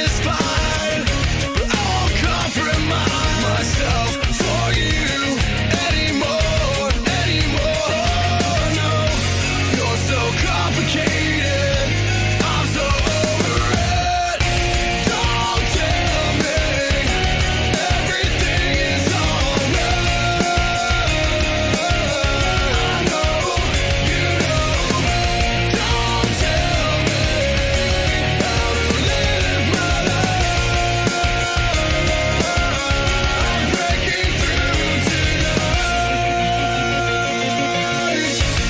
is fine, but I won't compromise myself for you anymore. No, you're so complicated, I'm so over it. Don't tell me everything is alright. I know you know. Don't tell me how to live my life. I'm breaking through tonight.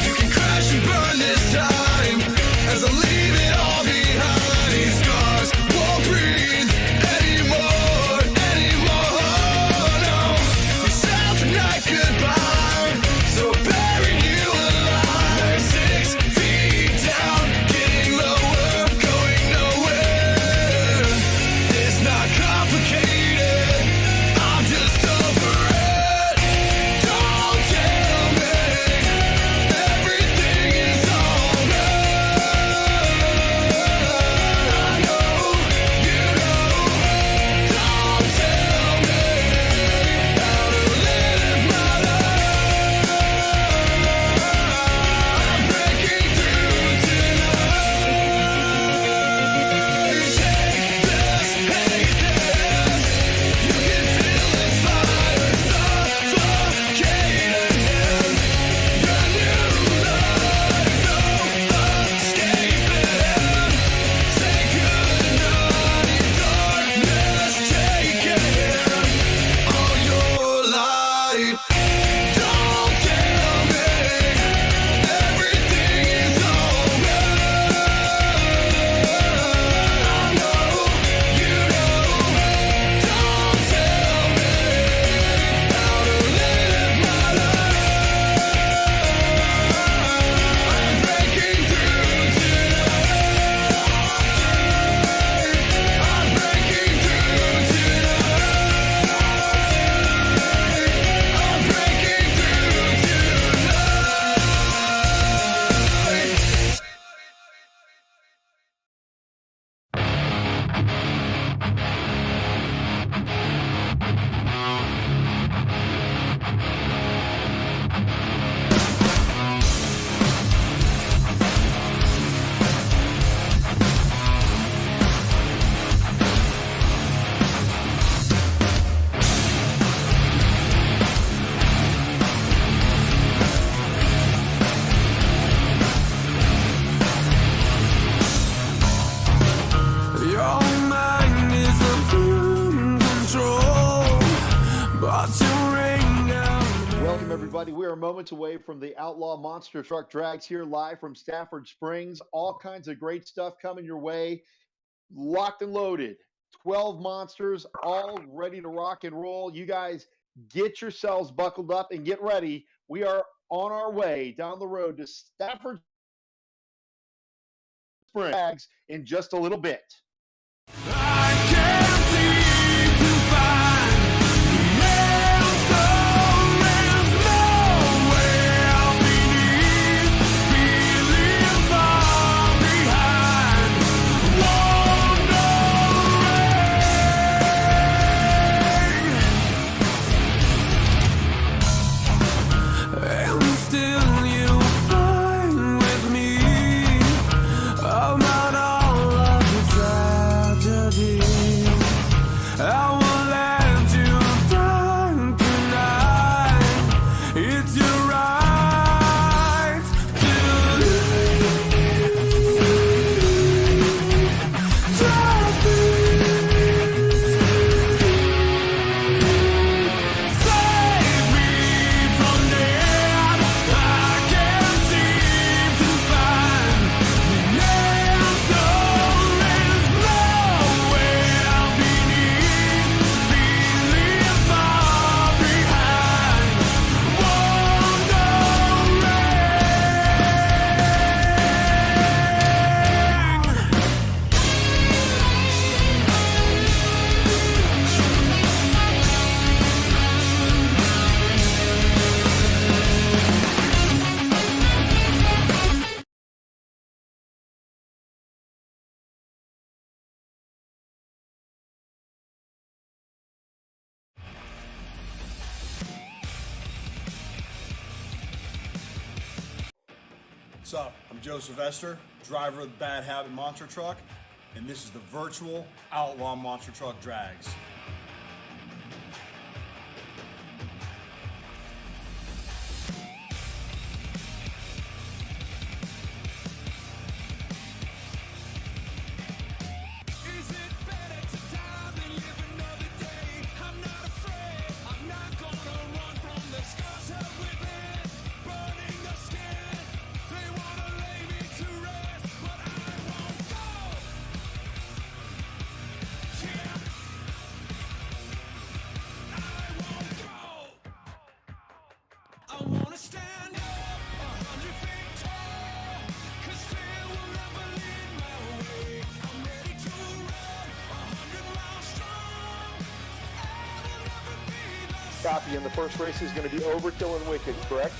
You can crash and burn this time as I leave it all behind. These scars won't breathe anymore. No, yourself and I goodbye. So bury you alive. 6 feet down, getting lower, going nowhere. It's not complicated, I'm just over it. Don't tell me everything is alright. I know you know. Don't tell me how to live my life. I'm breaking through tonight. Take this, hate this. You can feel the fire suffocating in your new life. No escaping. Say goodnight, darkness taking all your light. Don't tell me everything is alright. I know you know. Don't tell me how to live my life. I'm breaking through tonight. I'm breaking through tonight. I'm breaking through tonight. Your mind is under control, but you rain down. Welcome, everybody. We are moments away from the Outlaw Monster Truck Drags here live from Stafford Springs. All kinds of great stuff coming your way. Locked and loaded. 12 monsters, all ready to rock and roll. You guys get yourselves buckled up and get ready. We are on our way down the road to Stafford Springs in just a little bit. I can't seem to find the answer. There's nowhere beneath, feeling far behind, wandering. And still you find with me about all of the tragedy. What's up? I'm Joe Sylvester, driver of the Bad Habit Monster Truck, and this is the virtual Outlaw Monster Truck Drags. Is it better to die than live another day? I'm not afraid. I'm not gonna run from the scars held within, burning the skin. They wanna lay me to rest, but I won't go. Yeah, I won't go. I wanna stand up 100 feet tall, 'cause fear will never lead my way. I'm ready to run 100 miles strong. I will never be the Copy, and the first race is going to be Overkill and Wicked, correct?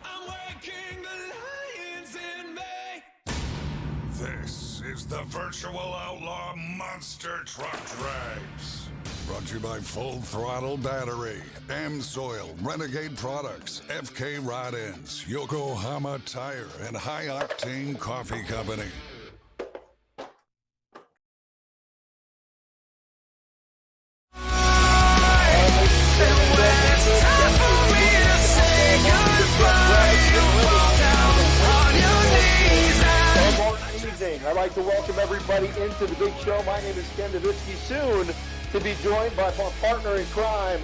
I'm waking the lions in me. This is the Virtual Outlaw Monster Truck Drags. Brought to you by Full Throttle Battery, Amsoil, Renegade Products, FK Rod Ends, Yokohama Tire, and High Octane Coffee Company. Evening. I'd like to welcome everybody into the big show. My name is Ken Davitsky, soon to be joined by my partner in crime,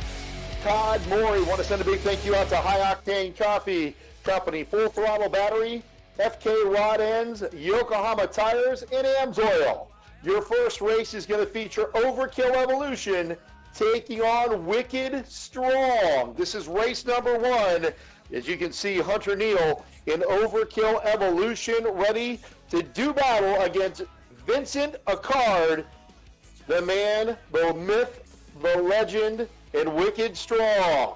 Todd Morey. Want to send a big thank you out to High Octane Coffee Company, Full Throttle Battery, FK Rod Ends, Yokohama Tires, and Amsoil. Your first race is going to feature Overkill Evolution taking on Wicked Strong. This is race number 1. As you can see, Hunter Neal in Overkill Evolution ready to do battle against Vincent Acard, the man, the myth, the legend, and Wicked Strong.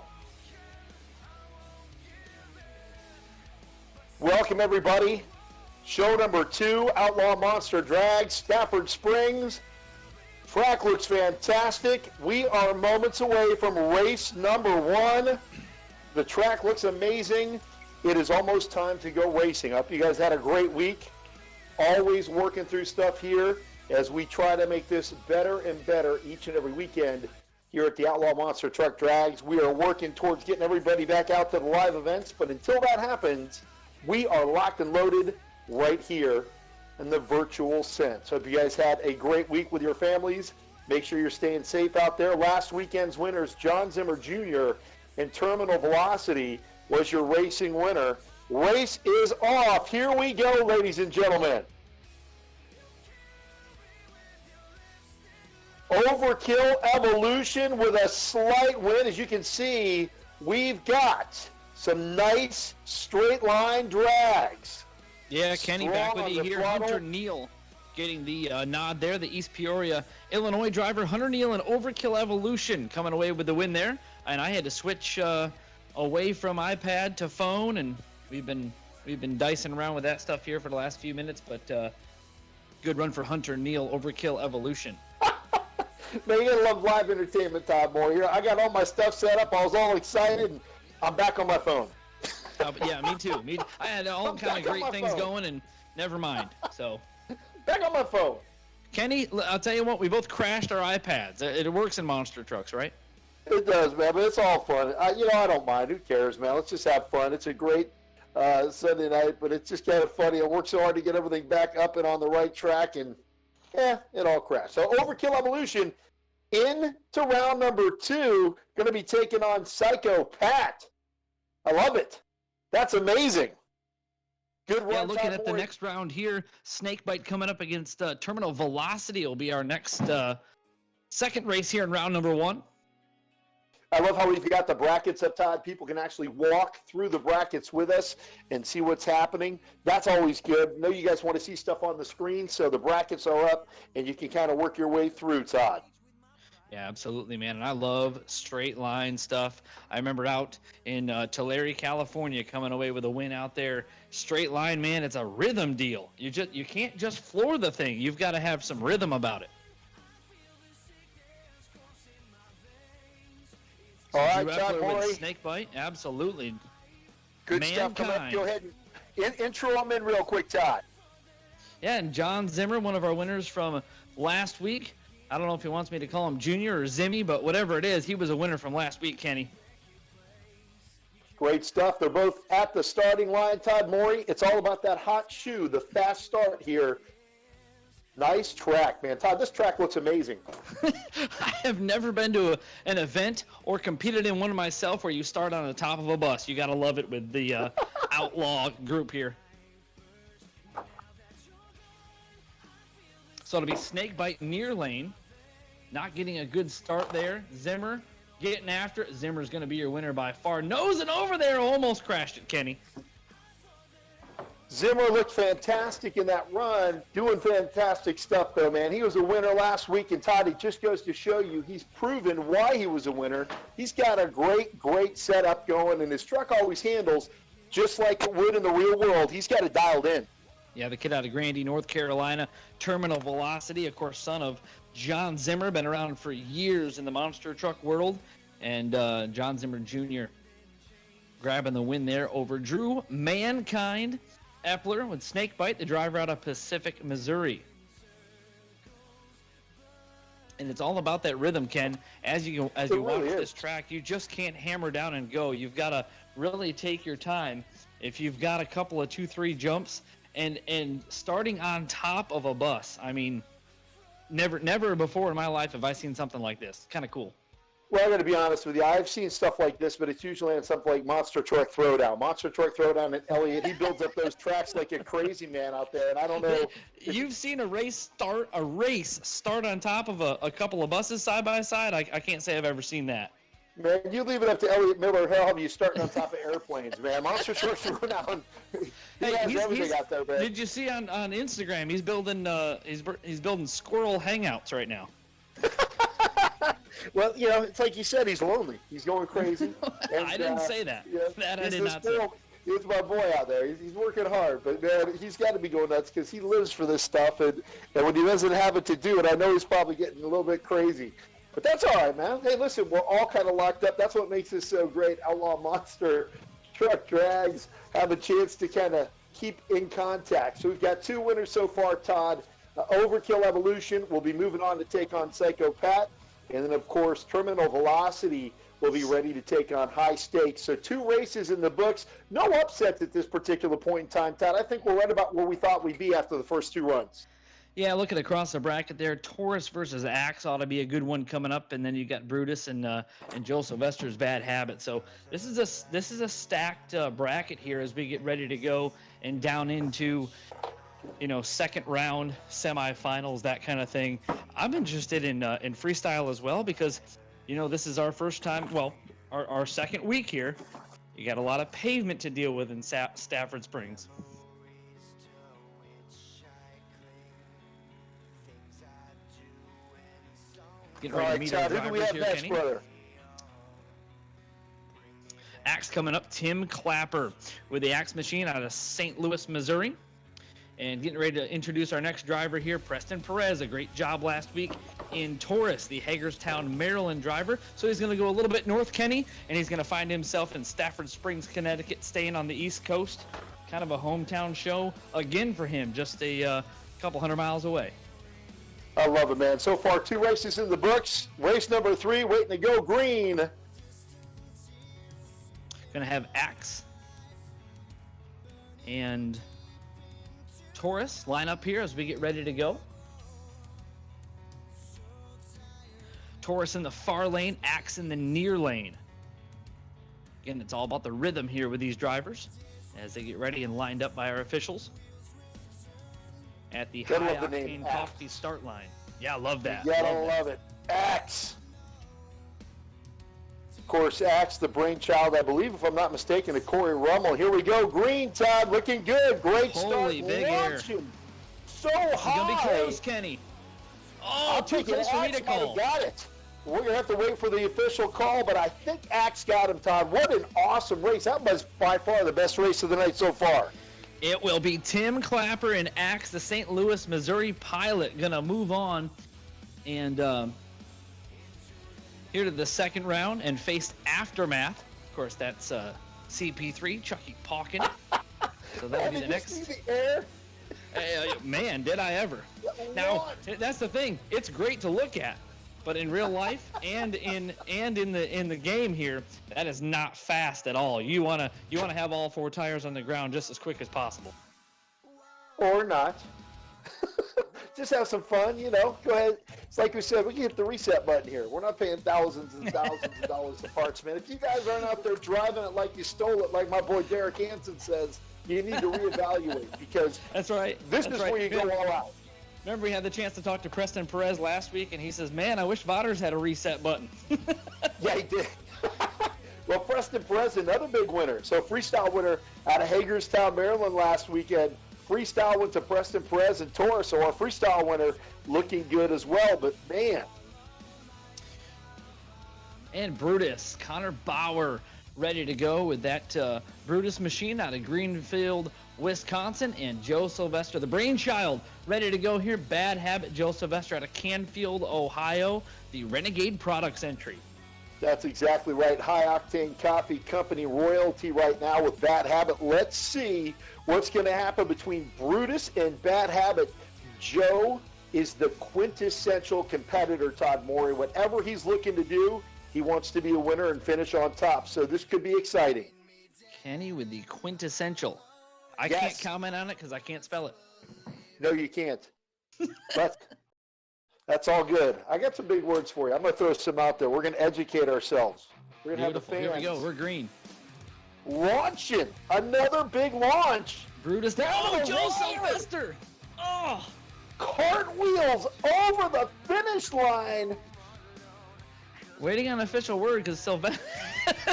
Welcome, everybody. Show number 2, Outlaw Monster Drag, Stafford Springs. Track looks fantastic. We are moments away from race number 1. The track looks amazing. It is almost time to go racing. I hope you guys had a great week. Always working through stuff here as we try to make this better and better each and every weekend here at the Outlaw Monster Truck Drags. We are working towards getting everybody back out to the live events, but until that happens, we are locked and loaded right here in the virtual sense. Hope you guys had a great week with your families. Make sure you're staying safe out there. Last weekend's winners, John Zimmer Jr. and Terminal Velocity was your racing winner. Race is off. Here we go, ladies and gentlemen. Overkill Evolution with a slight win. As you can see, we've got some nice straight line drags. Yeah, Kenny, Strong back with on you the here. throttle. Hunter Neal getting the nod there. The East Peoria, Illinois driver, Hunter Neal and Overkill Evolution coming away with the win there. And I had to switch away from iPad to phone, and we've been dicing around with that stuff here for the last few minutes. But good run for Hunter Neal, Overkill Evolution. Man, you gotta love live entertainment, Todd Moore. Here, I got all my stuff set up. I was all excited, and I'm back on my phone. Yeah, me too. I had all kind of great things going, and never mind. So, Back on my phone. Kenny, I'll tell you what, we both crashed our iPads. It works in monster trucks, right? It does, man, but it's all fun. I don't mind. Who cares, man? Let's just have fun. It's a great Sunday night, but it's just kind of funny. I worked so hard to get everything back up and on the right track, and it all crashed. So Overkill Evolution into round number 2, going to be taking on Psycho Pat. I love it. That's amazing. Good run. Yeah, looking Todd at the Moore. next round here, Snakebite coming up against Terminal Velocity will be our next second race here in round number 1. I love how we've got the brackets up, Todd. People can actually walk through the brackets with us and see what's happening. That's always good. I know you guys want to see stuff on the screen, so the brackets are up, and you can kind of work your way through, Todd. Yeah, absolutely, man. And I love straight line stuff. I remember out in Tulare, California, coming away with a win out there. Straight line, man, it's a rhythm deal. You can't just floor the thing. You've got to have some rhythm about it. All right, Drew Todd Epler Morey. with snake bite, absolutely. Good stuff coming up. Mankind. Go ahead and intro them in real quick, Todd. Yeah, and John Zimmer, one of our winners from last week. I don't know if he wants me to call him Junior or Zimmy, but whatever it is, he was a winner from last week, Kenny. Great stuff. They're both at the starting line, Todd Morey. It's all about that hot shoe, the fast start here. Nice track, man. Todd, this track looks amazing. I have never been to an event or competed in one myself where you start on the top of a bus. You got to love it with the Outlaw group here. So it'll be snake bite near lane. Not getting a good start there. Zimmer getting after it. Zimmer's going to be your winner by far. Nosing over there. Almost crashed it, Kenny. Zimmer looked fantastic in that run, doing fantastic stuff, though, man. He was a winner last week, and Todd, it just goes to show you he's proven why he was a winner. He's got a great setup going, and his truck always handles just like it would in the real world. He's got it dialed in. Yeah, the kid out of Grandie, North Carolina, Terminal Velocity, of course, son of John Zimmer, been around for years in the monster truck world, and John Zimmer Jr. grabbing the win there over Drew Mankind Epler with snake bite, the driver out of Pacific, Missouri. And it's all about that rhythm, Ken. As you watch this track, you just can't hammer down and go. You've got to really take your time. If you've got a couple of 2-3 jumps and starting on top of a bus, I mean, never before in my life have I seen something like this. Kind of cool. Well, I got to be honest with you. I've seen stuff like this, but it's usually on something like Monster Truck Throwdown. Monster Truck Throwdown and Elliott, he builds up those tracks like a crazy man out there, and I don't know. You've seen a race start on top of a couple of buses side by side? I can't say I've ever seen that. Man, you leave it up to Elliott Miller. Hell, have you starting on top of airplanes, man? Monster Truck Throwdown. He has everything out there, man. Did you see on Instagram? He's building squirrel hangouts right now. Well, you know, it's like you said, he's lonely. He's going crazy. And, I didn't say that. Yeah, that I did not say. He's my boy out there. He's working hard, but man, he's got to be going nuts because he lives for this stuff, and when he doesn't have it to do it, I know he's probably getting a little bit crazy. But that's all right, man. Hey, listen, we're all kind of locked up. That's what makes this so great. Outlaw Monster Truck Drags have a chance to kind of keep in contact. So we've got 2 winners so far, Todd. Overkill Evolution will be moving on to take on Psycho Pat. And then, of course, Terminal Velocity will be ready to take on High Stakes. So 2 races in the books. No upsets at this particular point in time, Todd. I think we're right about where we thought we'd be after the first 2 runs. Yeah, looking across the bracket there, Taurus versus Axe ought to be a good one coming up, and then you got Brutus and Joe Sylvester's Bad Habit. So this is a stacked bracket here as we get ready to go and down into, second round semifinals, that kind of thing. I'm interested in freestyle as well because, this is our first time. Well, our second week here. You got a lot of pavement to deal with in Stafford Springs. Getting ready to meet our Todd, who do we have here, next, Kenny. brother? Axe coming up, Tim Clapper with the Axe Machine out of St. Louis, Missouri. And getting ready to introduce our next driver here, Preston Perez. A great job last week in Taurus, the Hagerstown, Maryland driver. So he's going to go a little bit north, Kenny, and he's going to find himself in Stafford Springs, Connecticut, staying on the East Coast. Kind of a hometown show again for him, just a couple hundred miles away. I love it, man. So far, 2 races in the books. Race number 3, waiting to go green. Going to have Axe and Taurus line up here as we get ready to go. Taurus in the far lane, Axe in the near lane. Again, it's all about the rhythm here with these drivers as they get ready and lined up by our officials at the Gotta High love the name, Octane Coffee start line. Yeah, I love that. You gotta love it. Axe. Of course, Axe, the brainchild, I believe, if I'm not mistaken, of Corey Rummel. Here we go. Green, Todd, looking good. Great Holy start. big air. Launching so It's high. gonna be close, Kenny. Oh, I'm too thinking close for me Axe to might have call. got it. We're going to have to wait for the official call, but I think Axe got him, Todd. What an awesome race. That was by far the best race of the night so far. It will be Tim Clapper and Axe, the St. Louis, Missouri pilot, going to move on and here to the second round and face Aftermath. Of course, that's CP3, Chucky Pawkin. So that'll be the next. Did you see the air? Man, did I ever. Now, that's the thing. It's great to look at. But in real life and in the game here, that is not fast at all. You wanna have all four tires on the ground just as quick as possible. Or not. Just have some fun, you know. Go ahead. It's like we said, we can hit the reset button here. We're not paying thousands and thousands of dollars for parts, man. If you guys aren't out there driving it like you stole it, like my boy Derek Hansen says, you need to reevaluate because that's right. This is where you go all out. Remember, we had the chance to talk to Preston Perez last week, and he says, man, I wish Vaughters had a reset button. Yeah, he did. Well, Preston Perez, another big winner. So freestyle winner out of Hagerstown, Maryland last weekend. Freestyle went to Preston Perez and Torres, so our freestyle winner looking good as well. But, man. And Brutus, Connor Bauer, ready to go with that Brutus machine out of Greenfield, Wisconsin, and Joe Sylvester, the brainchild, ready to go here. Bad Habit Joe Sylvester out of Canfield, Ohio, the Renegade Products entry. That's exactly right. High Octane Coffee Company royalty right now with Bad Habit. Let's see what's going to happen between Brutus and Bad Habit. Joe is the quintessential competitor, Todd Morey. Whatever he's looking to do, he wants to be a winner and finish on top. So this could be exciting. Kenny with the quintessential. I Yes. can't comment on it because I can't spell it. No, you can't. But that's all good. I got some big words for you. I'm going to throw some out there. We're going to educate ourselves. We're going to have the Beautiful. fans Here we go. We're green. launching. Another big launch. Brutus down. Down Oh, the Joe wire. Sylvester. Oh. Cartwheels over the finish line. Waiting on official word because Sylvester.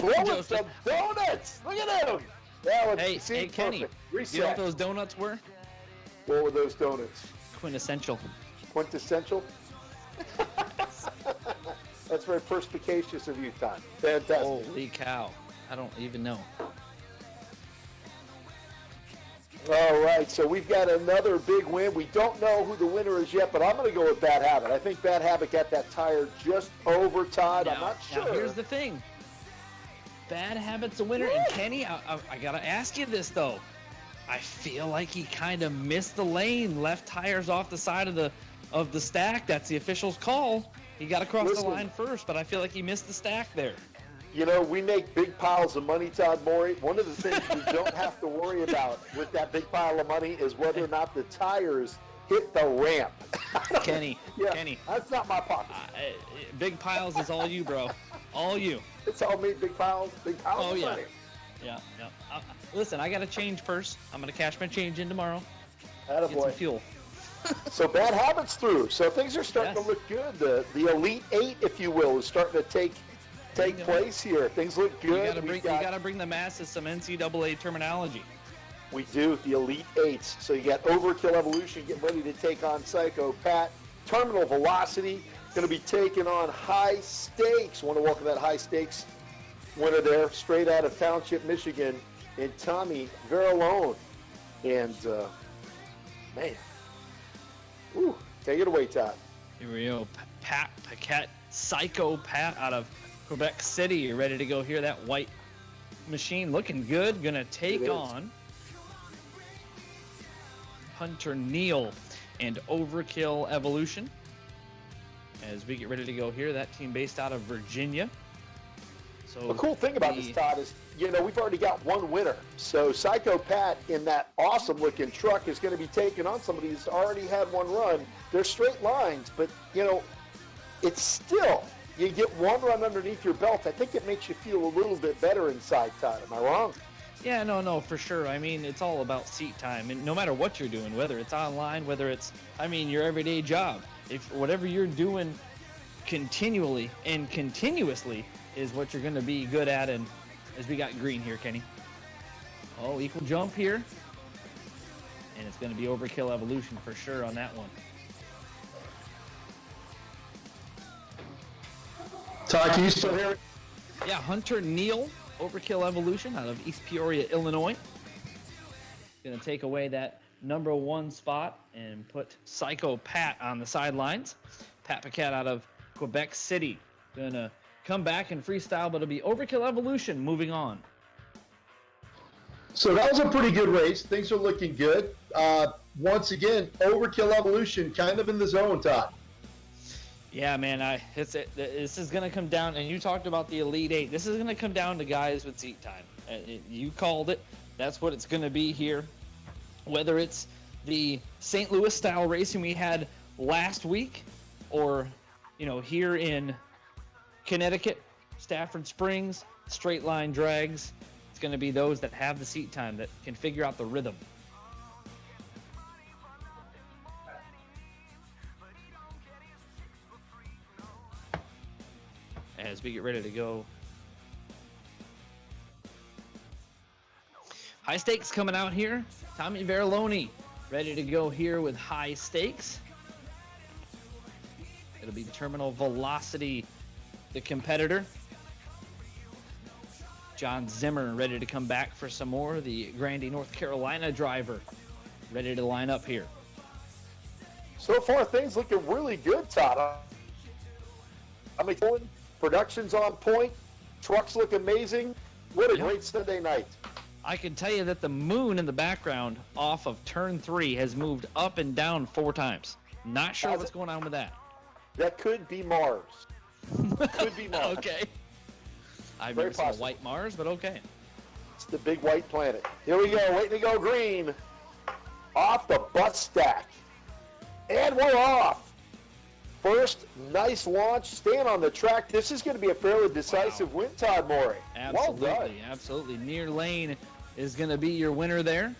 Blowing some donuts. Look at him. That would Hey, seem Kenny. perfect. You know Reset. what those donuts were? What were those donuts? Quintessential. Quintessential? That's very perspicacious of you, Todd. Fantastic. Holy cow. I don't even know. All right, so we've got another big win. We don't know who the winner is yet, but I'm going to go with Bad Habit. I think Bad Habit got that tire just over Todd. I'm not sure. Now here's the thing. Bad Habit's a winner, and Kenny, I got to ask you this, though. I feel like he kind of missed the lane, left tires off the side of the stack. That's the official's call. He got across the line first, but I feel like he missed the stack there. You know, we make big piles of money, Todd Morey. One of the things we don't have to worry about with that big pile of money is whether or not the tires hit the ramp. Kenny, Yeah, Kenny. that's not my pocket. Big piles is all you, bro. All you. It's all me, big piles Oh, of yeah. money. Yeah. Listen, I got a change purse. I'm going to cash my change in tomorrow. Get some Attaboy. fuel. So Bad Habits through. So things are starting Yes. to look good. The Elite Eight, if you will, is starting to take place here. Things look You good. got to bring the masses some NCAA terminology. We do, the Elite Eights. So you got Overkill Evolution getting ready to take on Psycho Pat. Terminal Velocity going to be taking on High Stakes. Want to welcome that High Stakes winner there, straight out of Township, Michigan, and Tommy Veralone. And, man, ooh, take it away, Todd. Here we go. Pat Paquette, Psycho Pat out of Quebec City. You ready to go here? That white machine looking good. Gonna take is. on Hunter Neal and Overkill Evolution. As we get ready to go here, that team based out of Virginia. So The cool thing about this, Todd, is, you know, we've already got one winner. So Psycho Pat in that awesome-looking truck is going to be taking on somebody who's already had one run. They're straight lines, but, you know, it's still, you get one run underneath your belt. I think it makes you feel a little bit better inside, Todd. Am I wrong? Yeah, no, for sure. I mean, it's all about seat time, and no matter what you're doing, whether it's online, whether it's, your everyday job, if whatever you're doing continually and continuously is what you're going to be good at. And as we got green here, Kenny. Oh, equal jump here, and it's going to be Overkill Evolution for sure on that one. Todd, can you still hear it? Yeah, Hunter Neal, Overkill Evolution out of East Peoria, Illinois. Going to take away that number 1 spot and put Psycho Pat on the sidelines. Pat Paquette out of Quebec City. Going to come back and freestyle, but it'll be Overkill Evolution moving on. So that was a pretty good race. Things are looking good. Once again, Overkill Evolution kind of in the zone, Todd. Yeah, man, this is going to come down, and you talked about the Elite 8. This is going to come down to guys with seat time. You called it. That's what it's going to be here. Whether it's the St. Louis style racing we had last week or, here in Connecticut, Stafford Springs, straight line drags, it's going to be those that have the seat time that can figure out the rhythm. As we get ready to go. High Stakes coming out here. Tommy Veriloni ready to go here with High Stakes. It'll be Terminal Velocity, the competitor. John Zimmer ready to come back for some more. The Grandy, North Carolina driver ready to line up here. So far, things looking really good, Todd. I mean, production's on point. Trucks look amazing. What a great Sunday night. I can tell you that the moon in the background off of turn 3 has moved up and down 4 times. Not sure what's going on with that. That could be Mars. Could be Mars. Okay. I've Very never seen a possible. white Mars, but okay. It's the big white planet. Here we go. Waiting to go green. Off the bus stack. And we're off. First, nice launch. Staying on the track. This is going to be a fairly decisive win, Todd Morey. Absolutely, Well done. absolutely. Near lane is going to be your winner there.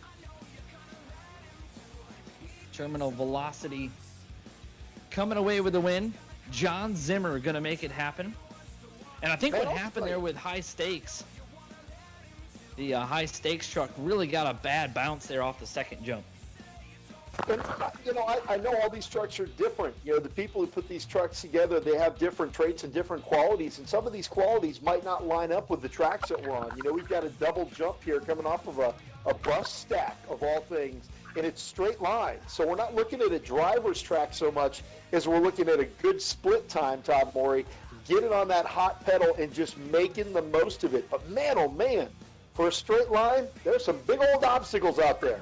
Terminal Velocity coming away with the win. John Zimmer going to make it happen. And I think what happened there with High Stakes, the High Stakes truck really got a bad bounce there off the second jump. And, I know all these trucks are different. The people who put these trucks together, they have different traits and different qualities, and some of these qualities might not line up with the tracks that we're on. We've got a double jump here coming off of a bus stack, of all things, and it's straight line. So we're not looking at a driver's track so much as we're looking at a good split time, Todd Morey, getting on that hot pedal and just making the most of it. But man, oh man, for a straight line, there's some big old obstacles out there.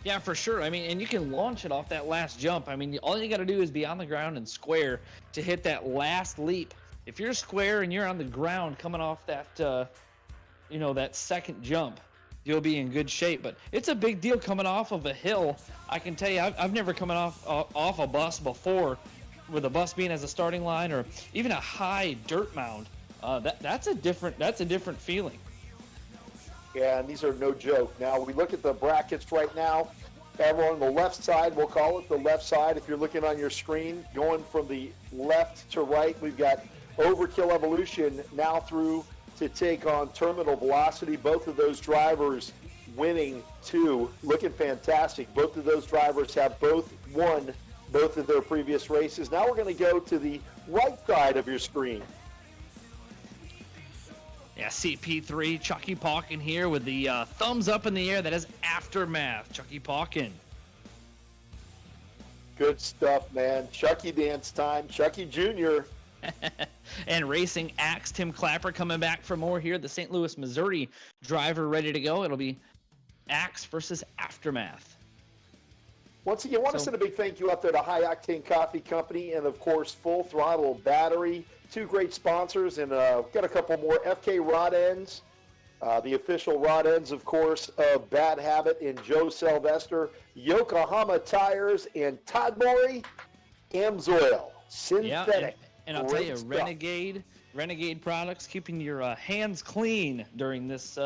Yeah, for sure. I mean, and you can launch it off that last jump. I mean, all you got to do is be on the ground and square to hit that last leap. If you're square and you're on the ground coming off that, that second jump, you'll be in good shape. But it's a big deal coming off of a hill. I can tell you, I've never come off a bus before, with a bus being as a starting line or even a high dirt mound. That's a different feeling. Yeah, and these are no joke. Now, we look at the brackets right now. Everyone on the left side, we'll call it the left side. If you're looking on your screen, going from the left to right, we've got Overkill Evolution now through to take on Terminal Velocity. Both of those drivers winning, too. Looking fantastic. Both of those drivers have both won both of their previous races. Now we're going to go to the right side of your screen. Yeah, CP3, Chucky Pauken here with the thumbs up in the air. That is Aftermath, Chucky Pauken. Good stuff, man. Chucky dance time. Chucky Jr. And Racing Axe, Tim Clapper coming back for more here. The St. Louis, Missouri driver ready to go. It'll be Axe versus Aftermath. Once again, want to send a big thank you out there to High Octane Coffee Company and, of course, Full Throttle Battery. 2 great sponsors, and got a couple more. FK Rod Ends, the official rod ends, of course, of Bad Habit and Joe Sylvester. Yokohama Tires and Todd Morey, Amsoil. Synthetic. Yeah, and I'll tell you, Renegade products, keeping your hands clean during this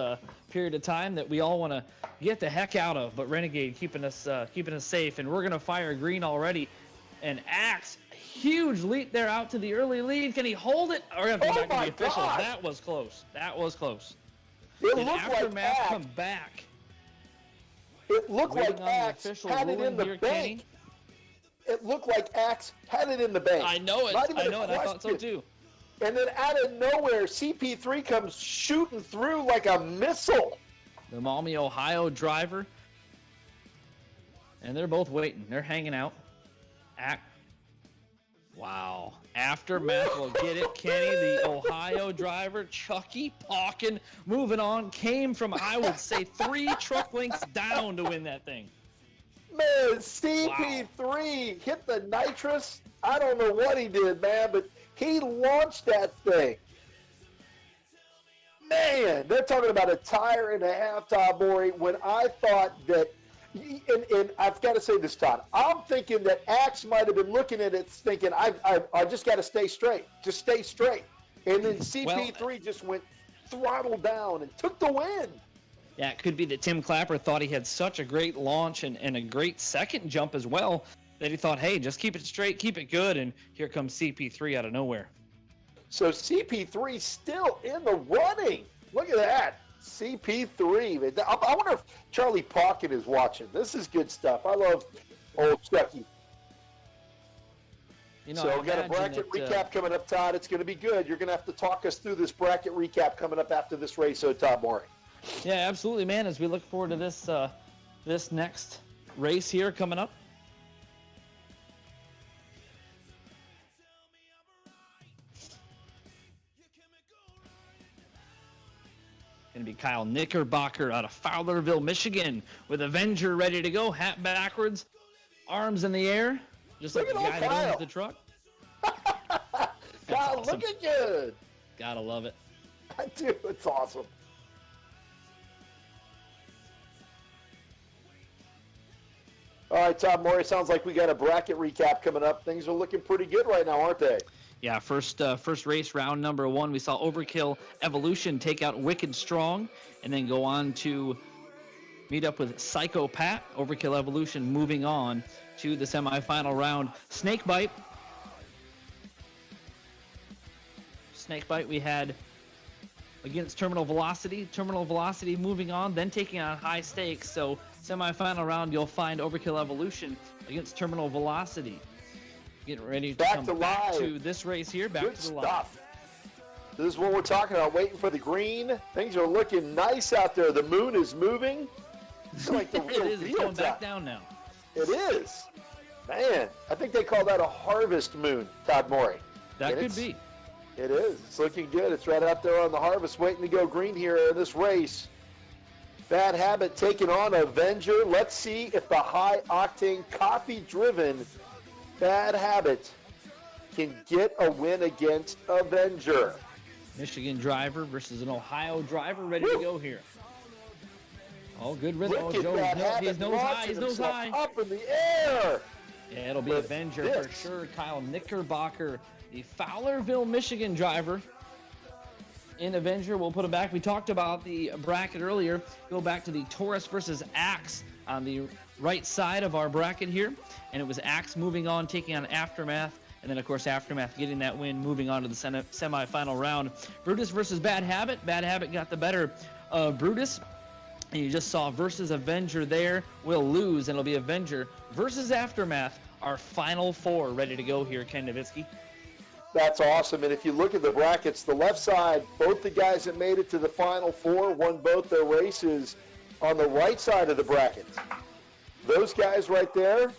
period of time that we all want to get the heck out of. But Renegade keeping us safe, and we're gonna fire green already. And Axe, huge leap there out to the early lead. Can he hold it? Or have to go back to the officials? God. That was close. It Did looked Aftermath like Axe. come back? It looked Waiting like on the Axe official had it ruling in the here, bank. Kenny. It looked like Axe had it in the bank. I know it. Not even I a know it. I thought so question. too. And then out of nowhere, CP3 comes shooting through like a missile. The Maumee, Ohio driver. And they're both waiting. They're hanging out. Wow. Aftermath will get it. Kenny, the Ohio driver, Chucky Pawkin, moving on, came from, I would say, 3 truck lengths down to win that thing. Man, CP3 hit the nitrous. I don't know what he did, man, but he launched that thing. Man, they're talking about a tire and a half, Todd Morey, when I thought that, and I've got to say this, Todd, I'm thinking that Axe might have been looking at it thinking, I just got to stay straight. Just stay straight. And then CP3 just went throttle down and took the win. Yeah, it could be that Tim Clapper thought he had such a great launch and a great second jump as well that he thought, hey, just keep it straight, keep it good, and here comes CP3 out of nowhere. So CP3 still in the running. Look at that. CP3. I wonder if Charlie Pawkin is watching. This is good stuff. I love old Chucky. You know, So we got a bracket recap coming up, Todd. It's going to be good. You're going to have to talk us through this bracket recap coming up after this race, so Todd Morey. Yeah, absolutely, man. As we look forward to this this next race here coming up. Going to be Kyle Knickerbocker out of Fowlerville, Michigan, with Avenger ready to go, hat backwards, arms in the air, just like the guy that owns the truck. Kyle, awesome. looking good. Gotta love it. I do. It's awesome. All right, Todd Morey, sounds like we got a bracket recap coming up. Things are looking pretty good right now, aren't they? Yeah, first race, round number 1, we saw Overkill Evolution take out Wicked Strong and then go on to meet up with Psycho Pat. Overkill Evolution moving on to the semifinal round. Snakebite we had against Terminal Velocity. Terminal Velocity moving on, then taking on High Stakes. So semifinal round, you'll find Overkill Evolution against Terminal Velocity. Getting ready to come back to this race here. Back to the live. This is what we're talking about, waiting for the green. Things are looking nice out there. The moon is moving. It's like the real It is. deal. It's going back down now. It is. Man, I think they call that a harvest moon, Todd Morey. That could be. It is. It's looking good. It's right out there on the harvest, waiting to go green here in this race. Bad Habit taking on Avenger. Let's see if the high-octane, coffee-driven Bad Habit can get a win against Avenger. Michigan driver versus an Ohio driver ready to go here. Oh, good rhythm. Look Oh, at Joe, Bad Habit he's nose high. He's nose himself high. up in the air. Yeah, it'll be With Avenger this. for sure. Kyle Knickerbocker, the Fowlerville, Michigan driver. In Avenger, we'll put him back. We talked about the bracket earlier. Go back to the Taurus versus Axe on the right side of our bracket here. And it was Axe moving on, taking on Aftermath. And then, of course, Aftermath getting that win, moving on to the semifinal round. Brutus versus Bad Habit. Bad Habit got the better of Brutus. And you just saw versus Avenger there. Will lose, and it'll be Avenger versus Aftermath. Our final 4 ready to go here, Ken Nowitzki. That's awesome. And if you look at the brackets, the left side, both the guys that made it to the final 4 won both their races. On the right side of the bracket, those guys right there,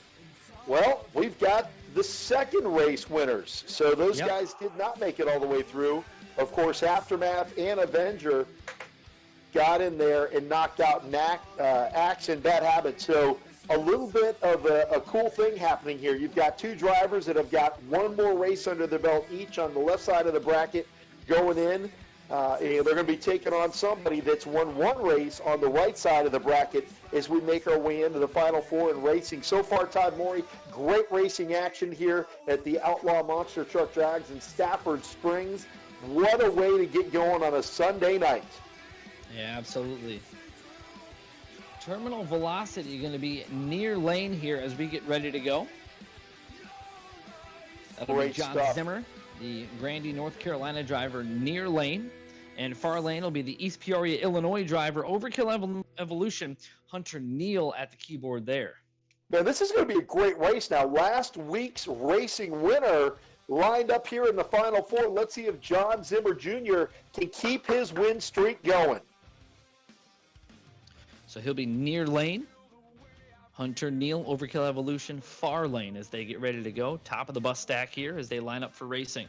well, we've got the second race winners. So those guys did not make it all the way through. Of course, Aftermath and Avenger got in there and knocked out Axe and Bad Habit. So a little bit of a cool thing happening here. You've got 2 drivers that have got one more race under their belt each on the left side of the bracket going in. And they're going to be taking on somebody that's won 1 race on the right side of the bracket as we make our way into the Final 4 in racing. So far, Todd Morey, great racing action here at the Outlaw Monster Truck Drags in Stafford Springs. What a way to get going on a Sunday night. Yeah, absolutely. Terminal Velocity going to be near lane here as we get ready to go. That'll Great be John stuff. Zimmer, the Grandy, North Carolina driver, near lane. And far lane will be the East Peoria, Illinois driver, Overkill Evolution, Hunter Neal at the keyboard there. Man, this is going to be a great race now. Last week's racing winner lined up here in the Final Four. Let's see if John Zimmer Jr. can keep his win streak going. So he'll be near lane. Hunter Neal, Overkill Evolution, far lane as they get ready to go. Top of the bus stack here as they line up for racing.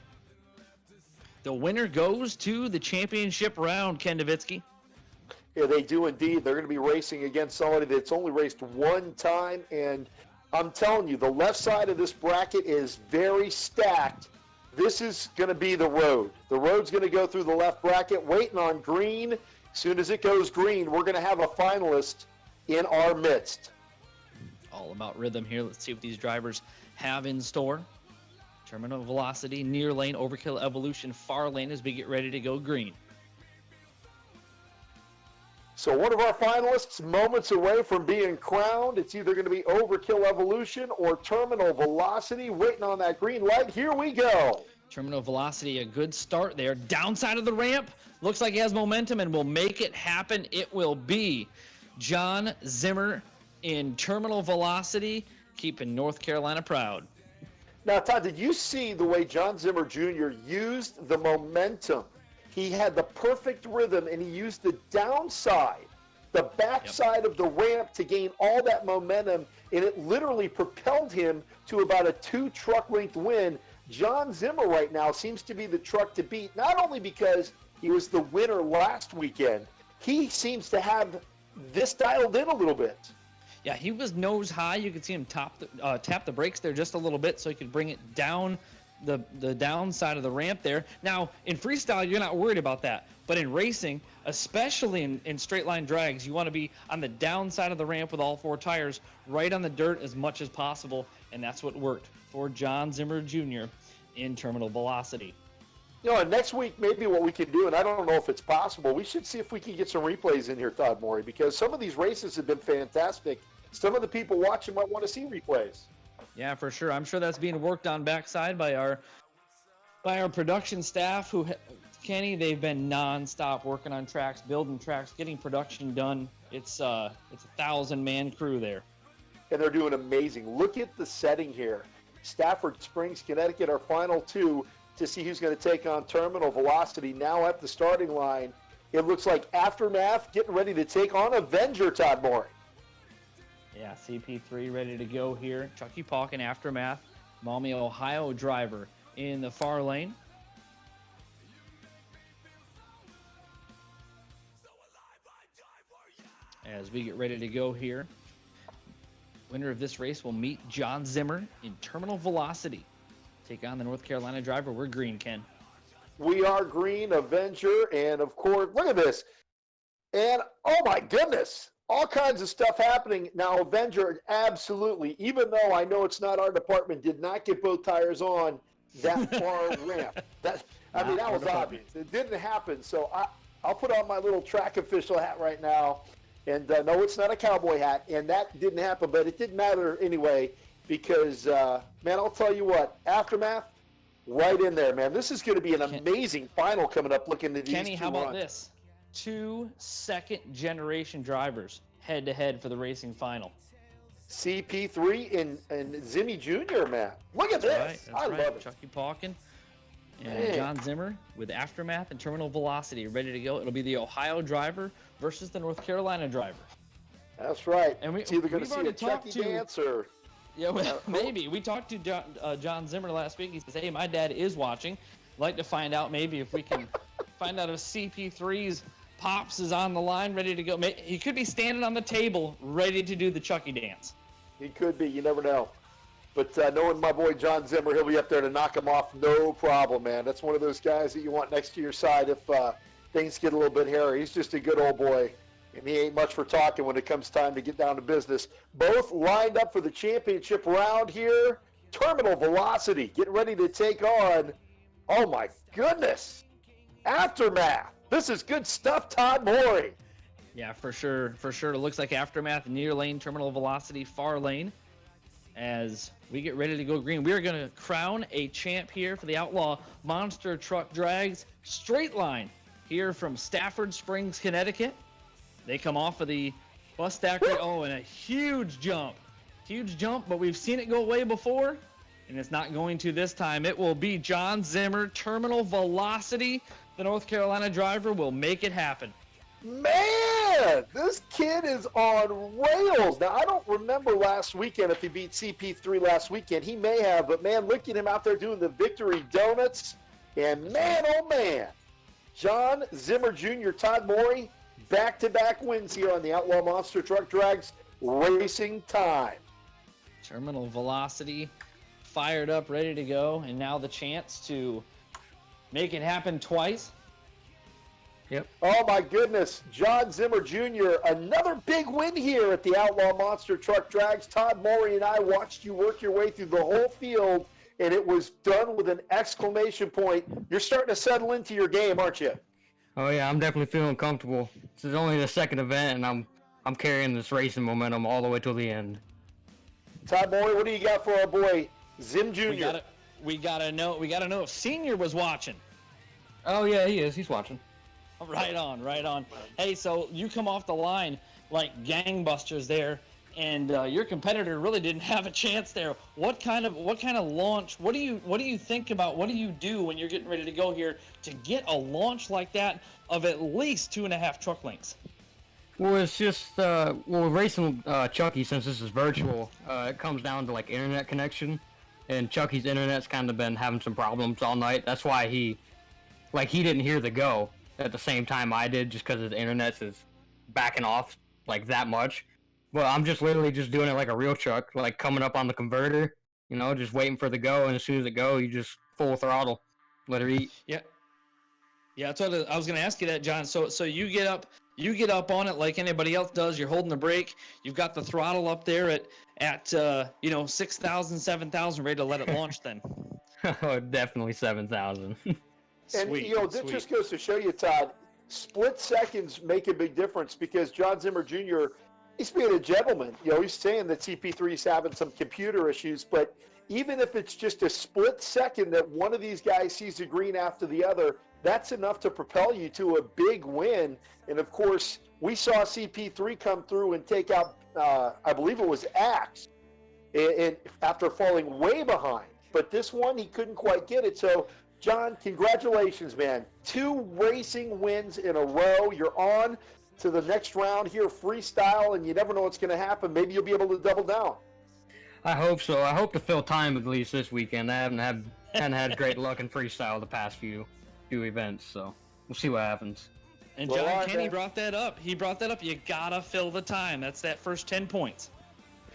The winner goes to the championship round, Ken Davitsky. Yeah, they do indeed. They're going to be racing against somebody that's only raced one time, and I'm telling you, the left side of this bracket is very stacked. This is going to be the road. The road's going to go through the left bracket, waiting on green. As soon as it goes green, we're going to have a finalist in our midst. All about rhythm here. Let's see what these drivers have in store. Terminal Velocity, near lane, Overkill Evolution, far lane as we get ready to go green. So one of our finalists moments away from being crowned. It's either going to be Overkill Evolution or Terminal Velocity. Waiting on that green light. Here we go. Terminal Velocity, a good start there. Downside of the ramp. Looks like he has momentum and will make it happen. It will be John Zimmer in Terminal Velocity, keeping North Carolina proud. Now, Todd, did you see the way John Zimmer Jr. used the momentum? He had the perfect rhythm, and he used the downside, the backside of the ramp to gain all that momentum, and it literally propelled him to about a 2-truck length win. John Zimmer right now seems to be the truck to beat, not only because he was the winner last weekend, he seems to have this dialed in a little bit. Yeah, he was nose high. You could see him tap the brakes there just a little bit so he could bring it down the downside of the ramp there. Now, in freestyle, you're not worried about that. But in racing, especially in straight line drags, you want to be on the downside of the ramp with all 4 tires, right on the dirt as much as possible. And that's what worked for John Zimmer Jr. in Terminal Velocity. You know, and next week, maybe what we can do, and I don't know if it's possible, we should see if we can get some replays in here, Todd Morey, because some of these races have been fantastic. Some of the people watching might want to see replays. Yeah, for sure. I'm sure that's being worked on backside by our production staff who, Kenny, they've been nonstop working on tracks, building tracks, getting production done. It's a 1,000-man crew there. And they're doing amazing. Look at the setting here. Stafford Springs, Connecticut, our final 2 to see who's going to take on Terminal Velocity. Now at the starting line, it looks like Aftermath getting ready to take on Avenger, Todd Morey. Yeah, CP3 ready to go here. Chucky Palk in Aftermath. Maumee, Ohio driver in the far lane. As we get ready to go here, winner of this race will meet John Zimmer in Terminal Velocity. Take on the North Carolina driver. We're green, Ken. We are green, Avenger, and of course, look at this. And, oh my goodness, all kinds of stuff happening. Now, Avenger, absolutely, even though I know it's not our department, did not get both tires on that far ramp. That was obvious. It didn't happen, so I'll put on my little track official hat right now. And no, it's not a cowboy hat, and that didn't happen, but it didn't matter anyway because, man, I'll tell you what, Aftermath, right in there, man. This is going to be an amazing final coming up looking at these Kenny, 2 how about runs. this? 2 second-generation drivers head-to-head for the racing final. CP3 and Zimmy Jr., man. Look at this. That's I right. love it. Chucky Palkin and Man. John Zimmer with Aftermath and Terminal Velocity ready to go. It'll be the Ohio driver versus the North Carolina driver. That's right. And it's either going to we've see already a Chucky talked to- dance or... Yeah, well, maybe. We talked to John Zimmer last week. He says, hey, my dad is watching. I'd like to find out maybe if we can find out if CP3's Pops is on the line, ready to go. He could be standing on the table, ready to do the Chucky dance. He could be. You never know. But knowing my boy John Zimmer, he'll be up there to knock him off no problem, man. That's one of those guys that you want next to your side if things get a little bit hairy. He's just a good old boy, and he ain't much for talking when it comes time to get down to business. Both lined up for the championship round here. Terminal Velocity getting ready to take on, oh my goodness, Aftermath. This is good stuff, Todd Morey. Yeah, for sure. For sure. It looks like Aftermath, near lane, Terminal Velocity, far lane. As we get ready to go green, we are going to crown a champ here for the Outlaw Monster Truck Drags straight line here from Stafford Springs, Connecticut. They come off of the bus stack. Oh, and a huge jump. Huge jump, but we've seen it go away before. and it's not going to this time. It will be John Zimmer, Terminal Velocity. The North Carolina driver will make it happen. Man, this kid is on rails. Now, I don't remember last weekend if he beat CP3 last weekend. He may have, but man, look at him out there doing the victory donuts. And man, oh man, John Zimmer Jr., Todd Morey, back-to-back wins here on the Outlaw Monster Truck Drags Racing Time. Terminal Velocity fired up, ready to go, and now the chance to make it happen twice. Yep. Oh my goodness, John Zimmer Jr., another big win here at the Outlaw Monster Truck Drags. Todd Morey and I watched you work your way through the whole field, and it was done with an exclamation point. You're starting to settle into your game, aren't you? Oh yeah, I'm definitely feeling comfortable. This is only the second event, and I'm carrying this racing momentum all the way till the end. Todd Morey, what do you got for our boy Zim Jr.? We gotta know if Senior was watching. Oh yeah, he is. He's watching. Right on, right on. Hey, so you come off the line like gangbusters there, and your competitor really didn't have a chance there. What kind of launch? What do you think about? What do you do when you're getting ready to go here to get a launch like that of at least 2.5 truck lengths? Well, it's just racing Chucky, since this is virtual, it comes down to like internet connection, and Chucky's internet's kind of been having some problems all night. That's why he didn't hear the go at the same time I did, just because his internet is backing off like that much. Well, I'm just literally just doing it like a real truck, like coming up on the converter, just waiting for the go, and as soon as it go, you just full throttle, let her eat. Yeah, that's what I was going to ask you that, John. So you get up on it like anybody else does. You're holding the brake. You've got the throttle up there at 6,000, 7,000, ready to let it launch. Then. Oh, definitely 7,000. And, Sweet, this sweet. just goes to show you, Todd, split seconds make a big difference, because John Zimmer Jr., he's being a gentleman. He's saying that CP3 is having some computer issues, but even if it's just a split second that one of these guys sees the green after the other, that's enough to propel you to a big win. And, of course, we saw CP3 come through and take out, I believe it was Axe, and after falling way behind. But this one, he couldn't quite get it. So, John, congratulations, man. 2 racing wins in a row. You're on to the next round here, freestyle, and you never know what's going to happen. Maybe you'll be able to double down. I hope so. I hope to fill time at least this weekend. I haven't had great luck in freestyle the past few events, so we'll see what happens. And Well, John all right, Kenny man. brought that up. He brought that up. You gotta fill the time. That's that first 10 points.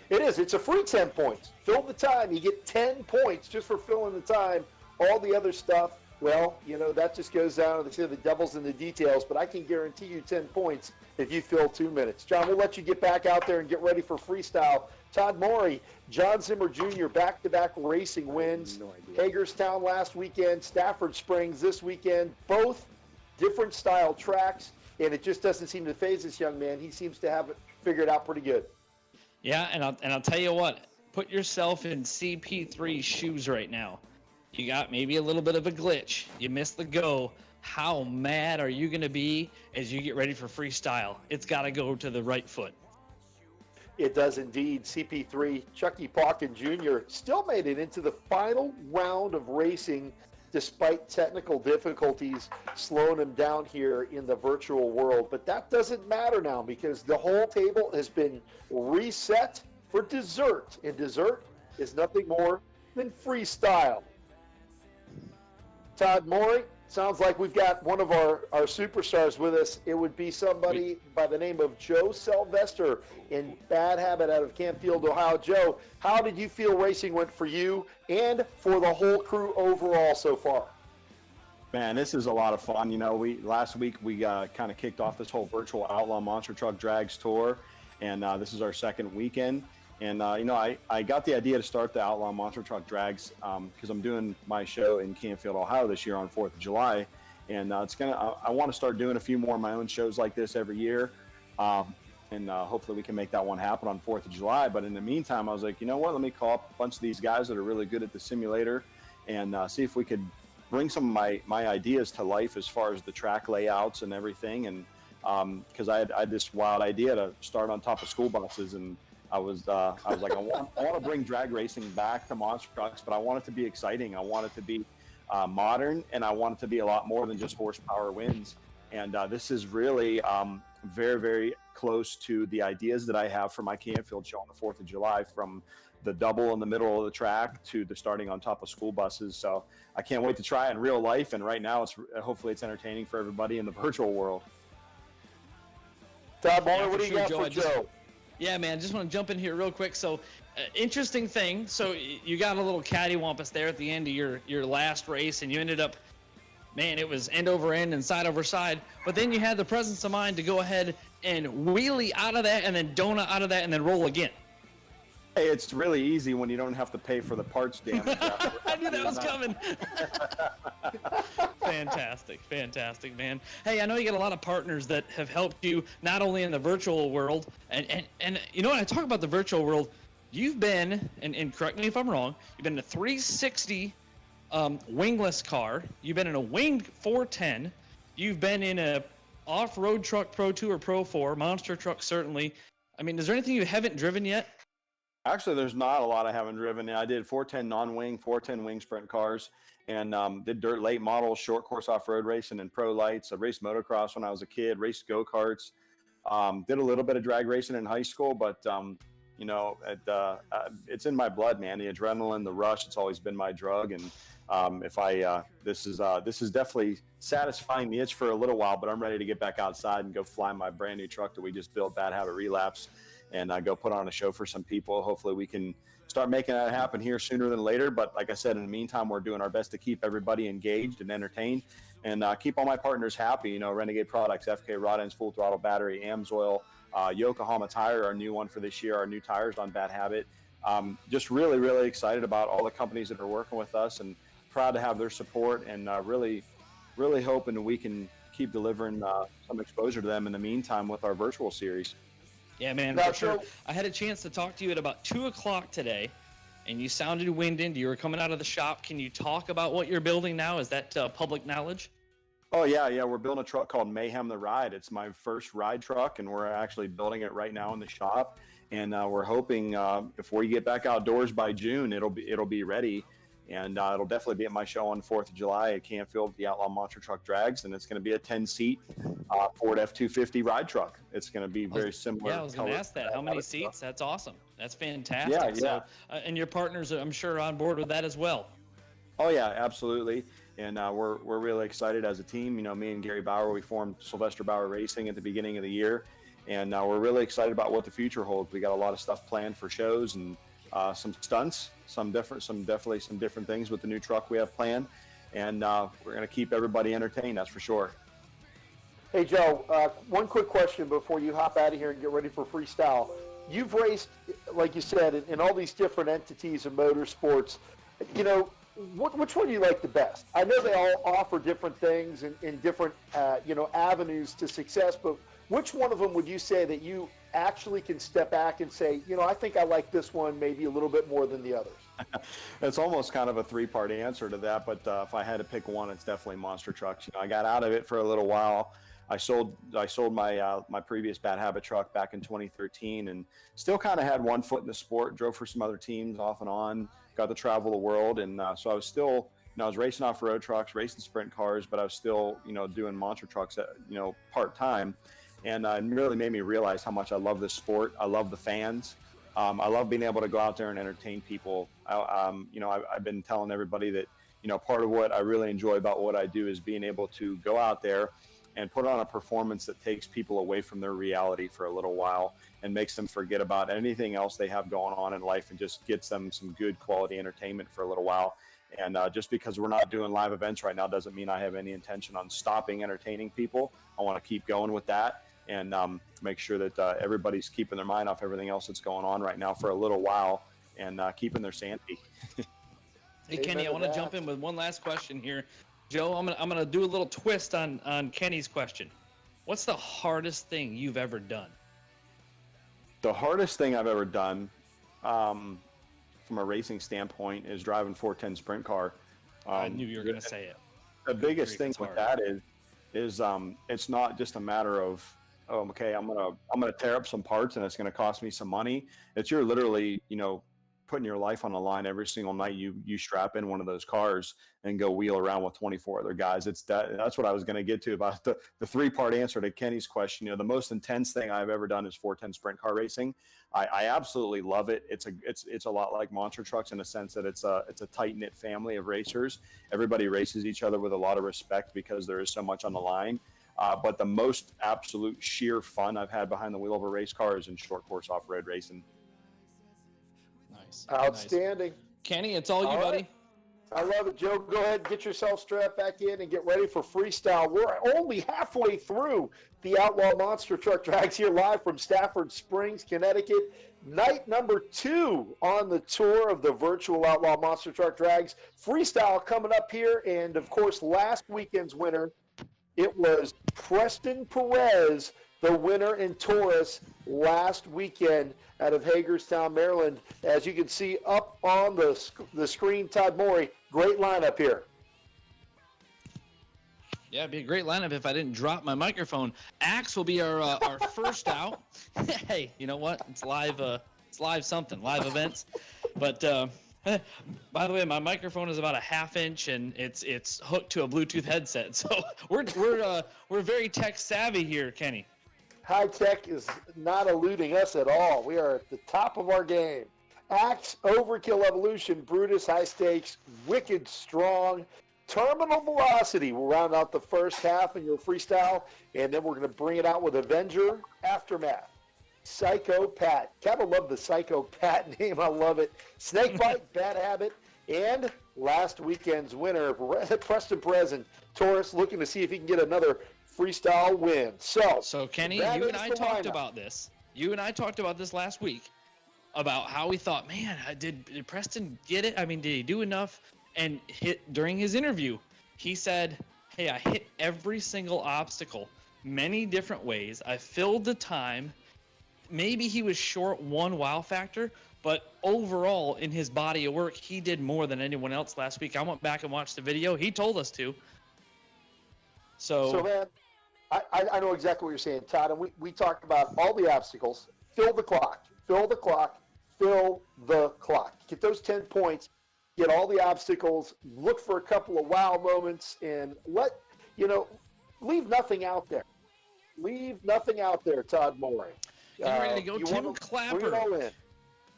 It is. It's a free 10 points. Fill the time. You get 10 points just for filling the time. All the other stuff, well, that just goes down to the devil's in the details, but I can guarantee you 10 points if you fill 2 minutes. John, we'll let you get back out there and get ready for freestyle. Todd Morey, John Zimmer Jr., back-to-back racing wins. Hagerstown last weekend, Stafford Springs this weekend, both different style tracks, and it just doesn't seem to phase this young man. He seems to have it figured out pretty good. Yeah, and I'll tell you what. Put yourself in CP3's shoes right now. You got maybe a little bit of a glitch. You missed the go. How mad are you going to be as you get ready for freestyle? It's got to go to the right foot. It does indeed. CP3, Chucky Pauken Jr. still made it into the final round of racing despite technical difficulties slowing him down here in the virtual world. But that doesn't matter now, because the whole table has been reset for dessert. And dessert is nothing more than freestyle. Todd Morey, sounds like we've got one of our superstars with us. It would be somebody by the name of Joe Sylvester in Bad Habit out of Campfield, Ohio. Joe, how did you feel racing went for you and for the whole crew overall so far? Man, this is a lot of fun. Last week we kind of kicked off this whole virtual Outlaw Monster Truck Drags tour, and this is our second weekend. And, I got the idea to start the Outlaw Monster Truck Drags because I'm doing my show in Canfield, Ohio this year on 4th of July. And I want to start doing a few more of my own shows like this every year. And hopefully we can make that one happen on 4th of July. But in the meantime, I was like, you know what, let me call up a bunch of these guys that are really good at the simulator and see if we could bring some of my ideas to life as far as the track layouts and everything. And because I had this wild idea to start on top of school buses and I was like, I want to bring drag racing back to monster trucks, but I want it to be exciting. I want it to be modern, and I want it to be a lot more than just horsepower wins. And this is really very, very close to the ideas that I have for my Canfield show on the 4th of July, from the double in the middle of the track to the starting on top of school buses. So I can't wait to try it in real life. And right now, hopefully it's entertaining for everybody in the virtual world. Todd Muller, Yeah, what do you sure, got Joe. for Joe? Yeah, man, just want to jump in here real quick. So, interesting thing. So, you got a little cattywampus there at the end of your last race, and you ended up, man, it was end over end and side over side. But then you had the presence of mind to go ahead and wheelie out of that, and then donut out of that, and then roll again. Hey, it's really easy when you don't have to pay for the parts damage. I knew that was coming. Fantastic, man. Hey, I know you got a lot of partners that have helped you not only in the virtual world, and you know, when I talk about the virtual world, you've been, and correct me if I'm wrong, you've been in a 360 wingless car, you've been in a winged 410, you've been in a off-road truck Pro 2 or Pro 4, monster truck certainly. I mean, is there anything you haven't driven yet? Actually, there's not a lot I haven't driven. I did 410 non-wing, 410 wing sprint cars, and did dirt late models, short course off-road racing, and pro lights. I raced motocross when I was a kid, raced go-karts, did a little bit of drag racing in high school, but you know, it's in my blood, man. The adrenaline, the rush, it's always been my drug. And this is definitely satisfying the itch for a little while, but I'm ready to get back outside and go fly my brand new truck that we just built, Bad Habit Relapse, and go put on a show for some people. Hopefully we can start making that happen here sooner than later. But like I said, in the meantime, we're doing our best to keep everybody engaged and entertained, and keep all my partners happy. You know, Renegade Products, FK Rod Ends, Full Throttle Battery, Amsoil, Yokohama Tire, our new one for this year, our new tires on Bad Habit. Just really, really excited about all the companies that are working with us, and proud to have their support, and really, really hoping that we can keep delivering some exposure to them in the meantime with our virtual series. Yeah, man, Now, for sure. Joe- I had a chance to talk to you at about 2 o'clock today, and you sounded winded. You were coming out of the shop. Can you talk about what you're building now? Is that public knowledge? Oh yeah. We're building a truck called Mayhem the Ride. It's my first ride truck, and we're actually building it right now in the shop. And we're hoping if we get back outdoors by June, it'll be ready. And it'll definitely be at my show on 4th of July at Canfield, the Outlaw Monster Truck Drags, and it's going to be a 10-seat Ford F-250 ride truck. It's going to be very similar. Yeah, I was going to ask that. How many seats? That's awesome. That's fantastic. Yeah. So, and your partners, I'm sure, are on board with that as well. Oh yeah, absolutely. And we're really excited as a team. You know, me and Gary Bauer, we formed Sylvester Bauer Racing at the beginning of the year, and we're really excited about what the future holds. We got a lot of stuff planned for shows and some stunts, some different things with the new truck we have planned, and we're going to keep everybody entertained. That's for sure. Hey, Joe, one quick question before you hop out of here and get ready for freestyle. You've raced, like you said, in all these different entities of motorsports. You know, which one do you like the best? I know they all offer different things in different, avenues to success, but which one of them would you say that you actually can step back and say, you know, I think I like this one maybe a little bit more than the others? It's almost kind of a three-part answer to that, but if I had to pick one, it's definitely monster trucks. You know, I got out of it for a little while. I sold my previous Bad Habit truck back in 2013, and still kind of had one foot in the sport. Drove for some other teams off and on. Got to travel the world, and so I was still, I was racing off-road trucks, racing sprint cars, but I was still, doing monster trucks, part time, and it really made me realize how much I love this sport. I love the fans. I love being able to go out there and entertain people. I've been telling everybody that, part of what I really enjoy about what I do is being able to go out there and put on a performance that takes people away from their reality for a little while and makes them forget about anything else they have going on in life and just gets them some good quality entertainment for a little while. And just because we're not doing live events right now doesn't mean I have any intention on stopping entertaining people. I want to keep going with that and make sure that everybody's keeping their mind off everything else that's going on right now for a little while and keeping their sanity. Hey, Kenny, I want to jump in with one last question here. Joe, I'm gonna do a little twist on Kenny's question. What's the hardest thing you've ever done? The hardest thing I've ever done, from a racing standpoint, is driving 410 sprint car. I knew you were gonna say it. The biggest thing with that is it's not just a matter of oh, okay, I'm gonna tear up some parts and it's gonna cost me some money. It's you're literally, putting your life on the line every single night. You strap in one of those cars and go wheel around with 24 other guys. That's what I was gonna get to about the 3-part answer to Kenny's question. The most intense thing I've ever done is 410 sprint car racing. I absolutely love it. It's a lot like monster trucks in the sense that it's a tight knit family of racers. Everybody races each other with a lot of respect because there is so much on the line. But the most absolute sheer fun I've had behind the wheel of a race car is in short course off-road racing. Nice. Outstanding. Nice. Kenny, it's all you, All buddy. right. I love it, Joe. Go ahead, get yourself strapped back in and get ready for freestyle. We're only halfway through the Outlaw Monster Truck Drags here live from Stafford Springs, Connecticut. Night number 2 on the tour of the virtual Outlaw Monster Truck Drags. Freestyle coming up here, and of course, last weekend's winner, it was Preston Perez, the winner in Taurus last weekend out of Hagerstown, Maryland. As you can see up on the screen, Todd Morey, great lineup here. Yeah, it'd be a great lineup if I didn't drop my microphone. Axe will be our first out. Hey, you know what? It's live. It's live something. Live events. But by the way, my microphone is about a 1/2 inch and it's hooked to a Bluetooth headset. So we're very tech savvy here, Kenny. High tech is not eluding us at all. We are at the top of our game. Axe, Overkill Evolution, Brutus, High Stakes, Wicked Strong, Terminal Velocity. We'll round out the first half in your freestyle, and then we're going to bring it out with Avenger, Aftermath, Psycho Pat. Gotta love the Psycho Pat name. I love it. Snakebite, Bad Habit, and last weekend's winner, Preston Perez and Taurus, looking to see if he can get another freestyle win. So Kenny, you and I talked about this. You and I talked about this last week about how we thought, man, did Preston get it? I mean, did he do enough? And during his interview, he said, hey, I hit every single obstacle many different ways. I filled the time. Maybe he was short one wow factor, but overall in his body of work, he did more than anyone else last week. I went back and watched the video. He told us to. So man, I know exactly what you're saying, Todd, and we talked about all the obstacles. Fill the clock, fill the clock, fill the clock. Get those 10 points, get all the obstacles, look for a couple of wow moments, and leave nothing out there. Leave nothing out there, Todd Morey. Getting ready to go, Tim Clapper. Bring it all in.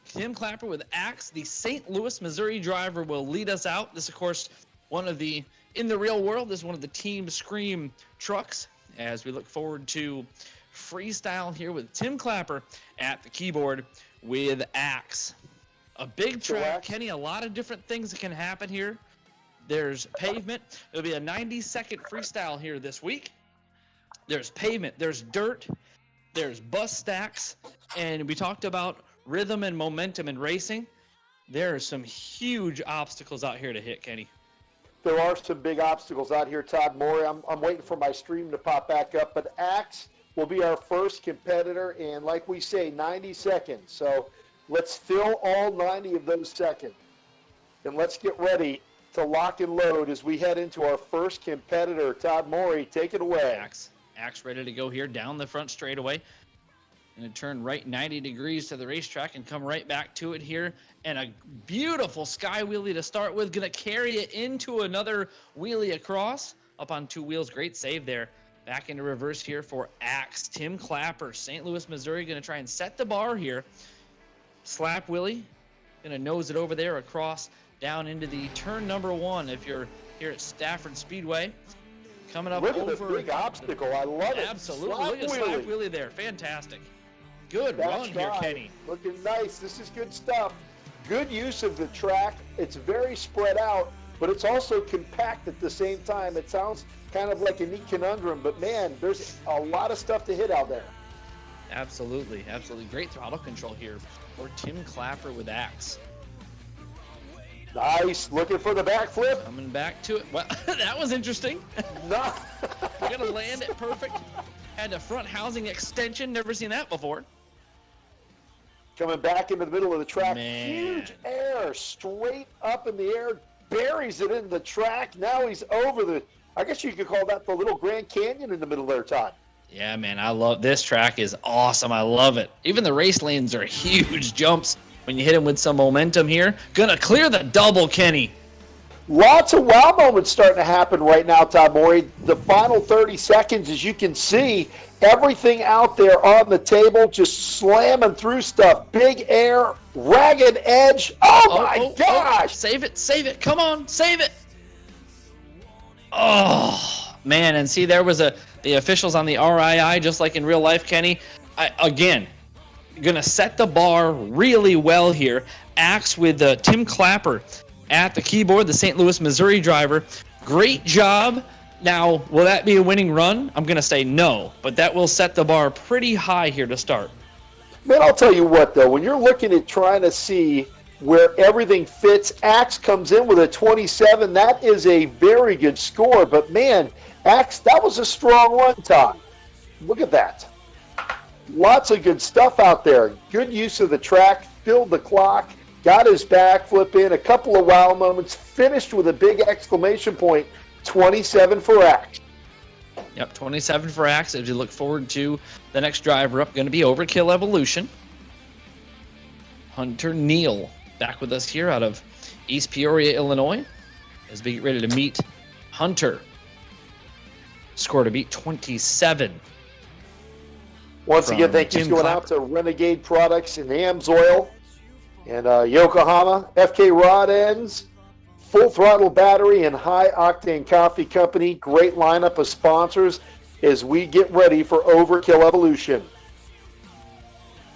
Tim Clapper with Axe, the St. Louis, Missouri driver, will lead us out. This, of course, in the real world, this is one of the Team Scream trucks, as we look forward to freestyle here with Tim Clapper at the keyboard with Axe. A big track, Kenny, a lot of different things that can happen here. There's pavement. There'll be a 90-second freestyle here this week. There's pavement. There's dirt. There's bus stacks. And we talked about rhythm and momentum in racing. There are some huge obstacles out here to hit, Kenny. There are some big obstacles out here, Todd Morey. I'm waiting for my stream to pop back up, but Axe will be our first competitor, and like we say, 90 seconds. So let's fill all 90 of those seconds, and let's get ready to lock and load as we head into our first competitor. Todd Morey, take it away. Axe ready to go here down the front straightaway. Going to turn right 90 degrees to the racetrack and come right back to it here. And a beautiful sky wheelie to start with. Going to carry it into another wheelie across. Up on 2 wheels. Great save there. Back into reverse here for Axe. Tim Clapper, St. Louis, Missouri. Going to try and set the bar here. Slap wheelie. Going to nose it over there across down into the turn number 1 if you're here at Stafford Speedway. Coming up Look over at the big obstacle. I love it. Absolutely. Slap Look at the slap wheelie there. Fantastic. Good run here, Kenny. Looking nice. This is good stuff. Good use of the track. It's very spread out, but it's also compact at the same time. It sounds kind of like a neat conundrum, but man, there's a lot of stuff to hit out there. Absolutely. Absolutely. Great throttle control here for Tim Clapper with Axe. Nice. Looking for the backflip. Coming back to it. Well, that was interesting. No. We're going to land it perfect. Had a front housing extension. Never seen that before. Coming back into the middle of the track. Man. Huge air. Straight up in the air. Buries it in the track. Now he's over I guess you could call that the little Grand Canyon in the middle there, Todd. Yeah, man, I love this track. Is awesome. I love it. Even the race lanes are huge jumps when you hit them with some momentum here. Gonna clear the double, Kenny. Lots of wow moments starting to happen right now, Todd Morey. The final 30 seconds, as you can see, everything out there on the table, just slamming through stuff. Big air, ragged edge. Oh my gosh! Save it. Come on, save it. Oh, man. And see, there was the officials on the RII, just like in real life, Kenny. Again, going to set the bar really well here. Axe with Tim Clapper at the keyboard, the St. Louis, Missouri driver. Great job. Now, will that be a winning run? I'm going to say no, but that will set the bar pretty high here to start. Man, I'll tell you what, though, when you're looking at trying to see where everything fits, Axe comes in with a 27. That is a very good score, but man, Axe, that was a strong run, Todd. Look at that. Lots of good stuff out there. Good use of the track, filled the clock, got his backflip in, a couple of wow moments, finished with a big exclamation point, 27 for Axe. Yep, 27 for Axe. As you look forward to the next driver up, going to be Overkill Evolution. Hunter Neal back with us here out of East Peoria, Illinois, as we get ready to meet Hunter. Score to beat 27. Once again, thank you going out to Renegade Products and AMSOIL and Yokohama, FK Rod Ends, Full Throttle Battery, and High Octane Coffee Company. Great lineup of sponsors as we get ready for Overkill Evolution.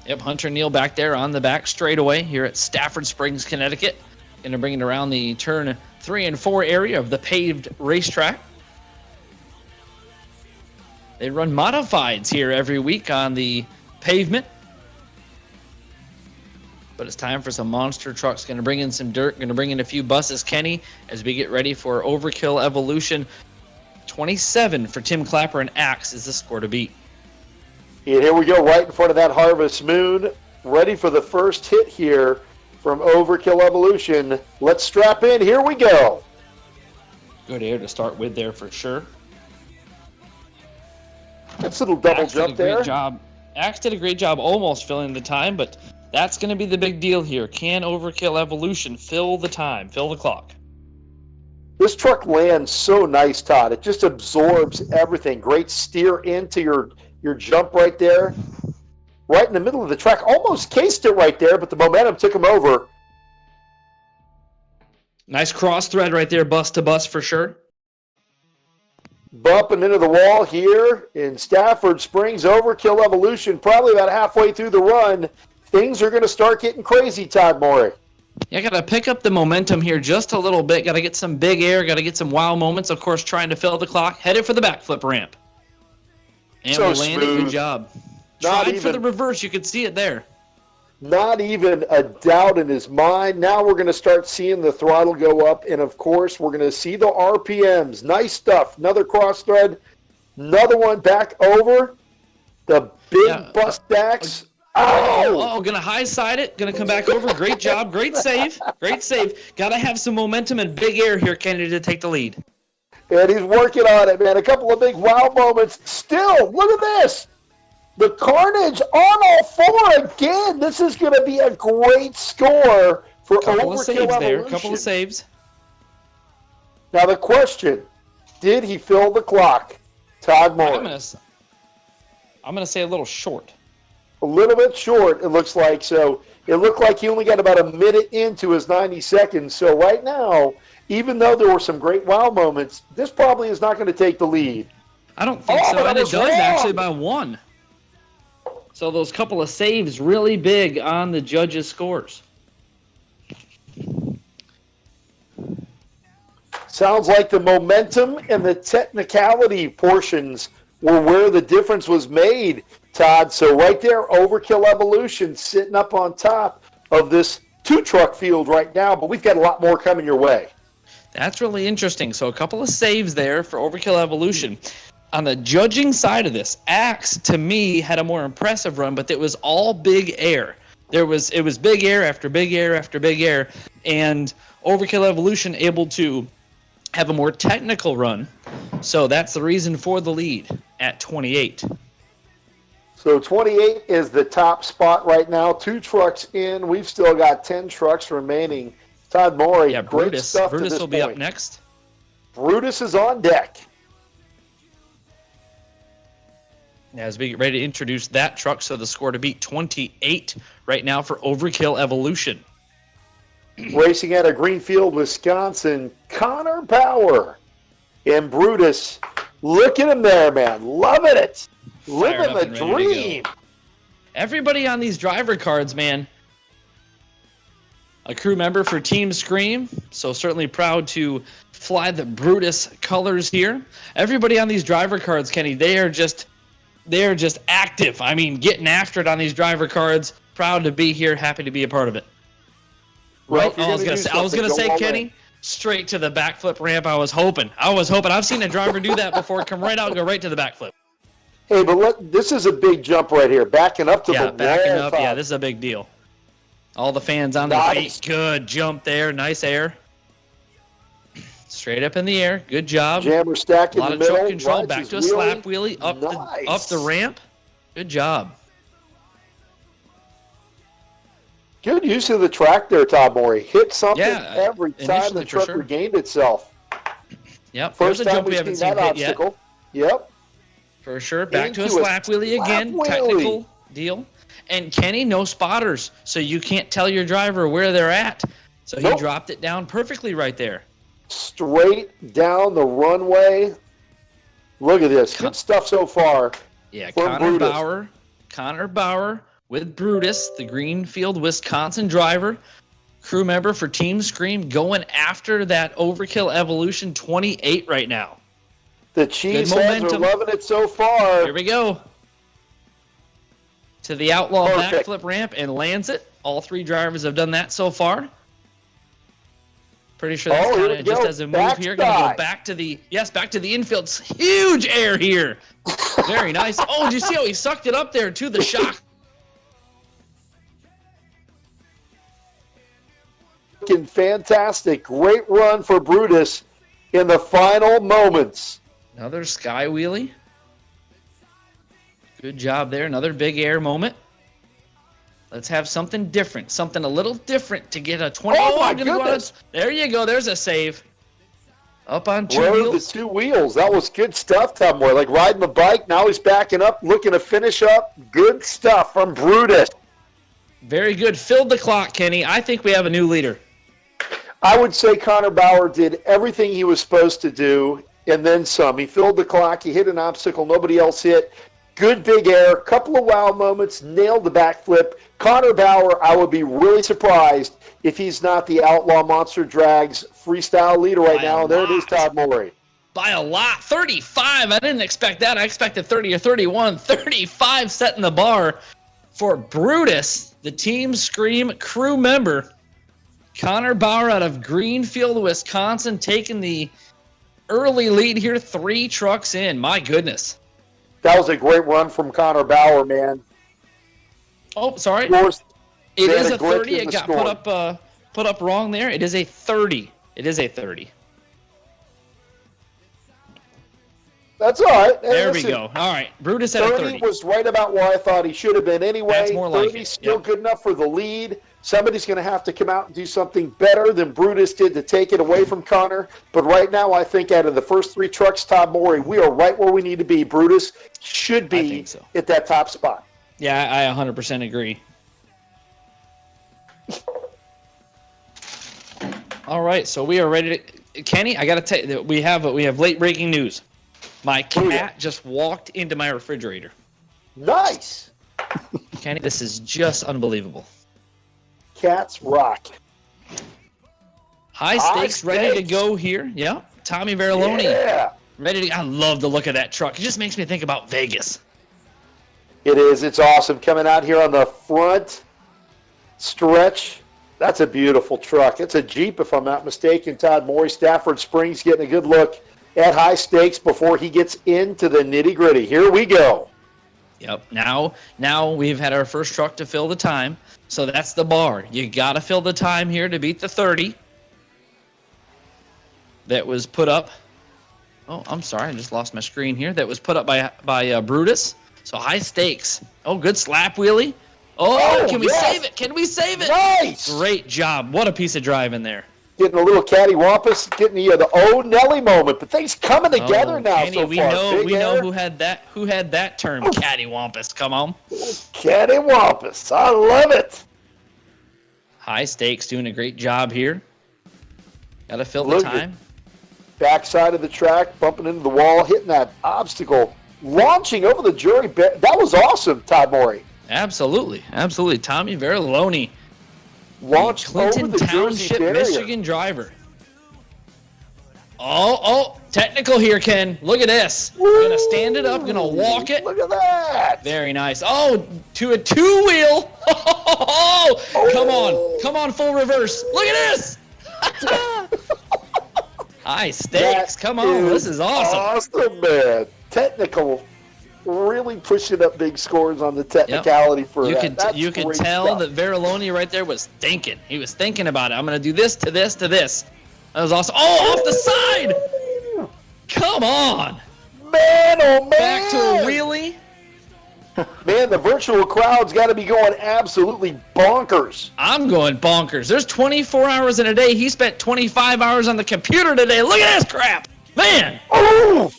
Yep, Hunter Neal back there on the back straightaway here at Stafford Springs, Connecticut. Going to bring it around the turn 3 and 4 area of the paved racetrack. They run modifieds here every week on the pavement. But it's time for some monster trucks. Going to bring in some dirt. Going to bring in a few buses, Kenny, as we get ready for Overkill Evolution. 27 for Tim Clapper and Axe is the score to beat. And here we go, right in front of that Harvest Moon. Ready for the first hit here from Overkill Evolution. Let's strap in. Here we go. Good air to start with there for sure. That's a little double Axe jump did a great there. job. Axe did a great job almost filling the time, but that's going to be the big deal here. Can Overkill Evolution fill the time, fill the clock? This truck lands so nice, Todd. It just absorbs everything. Great steer into your jump right there. Right in the middle of the track. Almost cased it right there, but the momentum took him over. Nice cross thread right there, bus to bus for sure. Bumping into the wall here in Stafford Springs. Overkill Evolution, probably about halfway through the run. Things are going to start getting crazy, Todd Morey. Yeah, got to pick up the momentum here just a little bit. Got to get some big air. Got to get some wow moments. Of course, trying to fill the clock. Headed for the backflip ramp. And So we landed. smooth. Good job. Not Tried for even- the reverse. You could see it there. Not even a doubt in his mind. Now we're going to start seeing the throttle go up, and of course, we're going to see the RPMs. Nice stuff. Another cross thread. Another one back over. The big bus stacks. Oh! Gonna high side it. Gonna come back over. Great job. Great save. Great save. Gotta have some momentum and big air here, Kennedy, to take the lead. And he's working on it, man. A couple of big wow moments. Still, look at this. The carnage on all four again. This is going to be a great score for Couple of Overkill saves Evolution. there. Couple of saves. Now the question, did he fill the clock? Todd Moore. I'm gonna say a little short. A little bit short, it looks like. So it looked like he only got about a minute into his 90 seconds. So right now, even though there were some great wow moments, this probably is not going to take the lead. I don't think Oh, so. that And it was does wrong. actually by one. So those couple of saves really big on the judges' scores. Sounds like the momentum and the technicality portions were where the difference was made, Todd. So right there, Overkill Evolution sitting up on top of this two-truck field right now, but we've got a lot more coming your way. That's really interesting. So a couple of saves there for Overkill Evolution. On the judging side of this, Axe, to me, had a more impressive run, but it was all big air. It was big air after big air after big air, and Overkill Evolution able to have a more technical run. So that's the reason for the lead at 28. So 28 is the top spot right now. 2 trucks in. We've still got 10 trucks remaining. Todd Morey, Yeah, great Brutus. stuff to Brutus this will be up point. next. Brutus is on deck. As we get ready to introduce that truck, so the score to beat 28 right now for Overkill Evolution. Racing out of Greenfield, Wisconsin, Connor Bauer and Brutus. Look at him there, man. Loving it. Fired Living up the and ready to dream. go. Everybody on these driver cards, man. A crew member for Team Scream, so certainly proud to fly the Brutus colors here. Everybody on these driver cards, Kenny, they are just active. I mean, getting after it on these driver cards. Proud to be here, happy to be a part of it. Well, Right? I was gonna say, Kenny, straight to the backflip ramp. I was hoping. I've seen a driver do that before. Come right out and go right to the backflip. Hey, but this is a big jump right here. Backing up to the backing wall. up. Yeah, this is a big deal. All the fans on Nice. their feet. Good jump there. Nice air. Straight up in the air. Good job. Jammer stack A in lot the of middle. choke control. rides Back his to a slap wheelie. Up Nice. the ramp. Good job. Good use of the track there, Todd Morey. Hit something Yeah, every time initially, the for truck sure. regained itself. Yep. First There's a time jump we we've haven't seen seen that hit yet. obstacle. Yep. For sure. Back to a Into a slap wheelie again. slap wheelie. Technical deal. And Kenny, no spotters, so you can't tell your driver where they're at. So he Nope. dropped it down perfectly right there. Straight down the runway. Look at this. Good stuff so far. Yeah, For Brutus. Connor Bauer with Brutus, the Greenfield, Wisconsin driver, crew member for Team Scream, going after that Overkill Evolution 28 right now. The cheeseheads are momentum. loving it so far. Here we go. To the Outlaw Perfect. backflip ramp and lands it. All 3 drivers have done that so far. Pretty sure that's Oh, here kind we of just go. as a move here. Going to go back to the infield. It's huge air here. Very nice. Oh, did you see how he sucked it up there to the shock? Looking fantastic. Great run for Brutus in the final moments. Another sky wheelie. Good job there. Another big air moment. Let's have something different. Something a little different to get a 20. Oh, my I'm gonna go on- goodness. There you go. There's a save. Up on 2 Where are the wheels. 2 wheels? That was good stuff, Tom Moore. Like riding the bike. Now he's backing up, looking to finish up. Good stuff from Brutus. Very good. Filled the clock, Kenny. I think we have a new leader. I would say Connor Bauer did everything he was supposed to do and then some. He filled the clock. He hit an obstacle nobody else hit. Good big air. Couple of wow moments. Nailed the backflip. Connor Bauer, I would be really surprised if he's not the Outlaw Monster Drags freestyle leader right By now. a And there it is, lot. Todd Morey. By a lot. 35. I didn't expect that. I expected 30 or 31. 35 setting the bar for Brutus, the Team Scream crew member. Connor Bauer out of Greenfield, Wisconsin, taking the early lead here. 3 trucks in. My goodness. That was a great run from Connor Bauer, man. Oh, sorry. Of course, It they had is a a glitch 30. in It the got storm. put up wrong there. It is a 30. It is a 30. That's all right. Hey, There listen, we go. All right. Brutus at a 30 30. was right about where I thought he should have been anyway. That's more like 30 it. still Yep. good enough for the lead. Somebody's going to have to come out and do something better than Brutus did to take it away from Connor. But right now, I think out of the first 3 trucks, Todd Morey, we are right where we need to be. Brutus should I be think so. at that top spot. Yeah, I 100% agree. All right, so we are ready to. Kenny, I gotta tell you that we have late breaking news. My cat just walked into my refrigerator. Nice. Kenny, this is just unbelievable. Cats rock. High stakes, ready to stakes. go here. Yeah, Tommy Veriloni, Yeah, ready to. I love the look of that truck. It just makes me think about Vegas. it is. It's awesome. Coming out here on the front stretch. That's a beautiful truck. It's a Jeep, if I'm not mistaken. Todd Morey, Stafford Springs, getting a good look at high stakes before he gets into the nitty-gritty. Here we go. Yep. Now we've had our first truck to fill the time, so that's the bar. You gotta fill the time here to beat the 30 that was put up. Oh, I'm sorry, I just lost my screen here. That was put up by Brutus. So high stakes. Oh, good slap wheelie. Oh, can we save it? Can we save it? Nice. Great job. What a piece of drive in there. Getting a little cattywampus, getting the oh Nelly moment, but things coming together now Kenny, so we far. know Big we know air. who had that term, cattywampus. Come on. Cattywampus. I love it. High stakes doing a great job here. Got to fill the Look at- time. Backside of the track, bumping into the wall, hitting that obstacle, launching over the jury. That was awesome, Todd Morey. Absolutely. Absolutely. Tommy Veriloni, Launched Clinton over the Jersey Township, barrier. Michigan driver. Oh, technical here, Ken. Look at this. Gonna stand it up, gonna walk it. Look at that. Very nice. Oh, to a two-wheel. Oh, come on, full reverse. Look at this. High stakes. That Come on, this is awesome. Awesome, man. Technical, really pushing up big scores on the technicality for You that. could That's you could great tell stuff. that Veriloni right there was thinking. He was thinking about it. I'm gonna do this to this to this. That was awesome. Oh, off the side. Come on. Man, oh man. Back to a wheelie. Man, the virtual crowd's got to be going absolutely bonkers. I'm going bonkers. There's 24 hours in a day. He spent 25 hours on the computer today. Look at this crap. Man. Oh,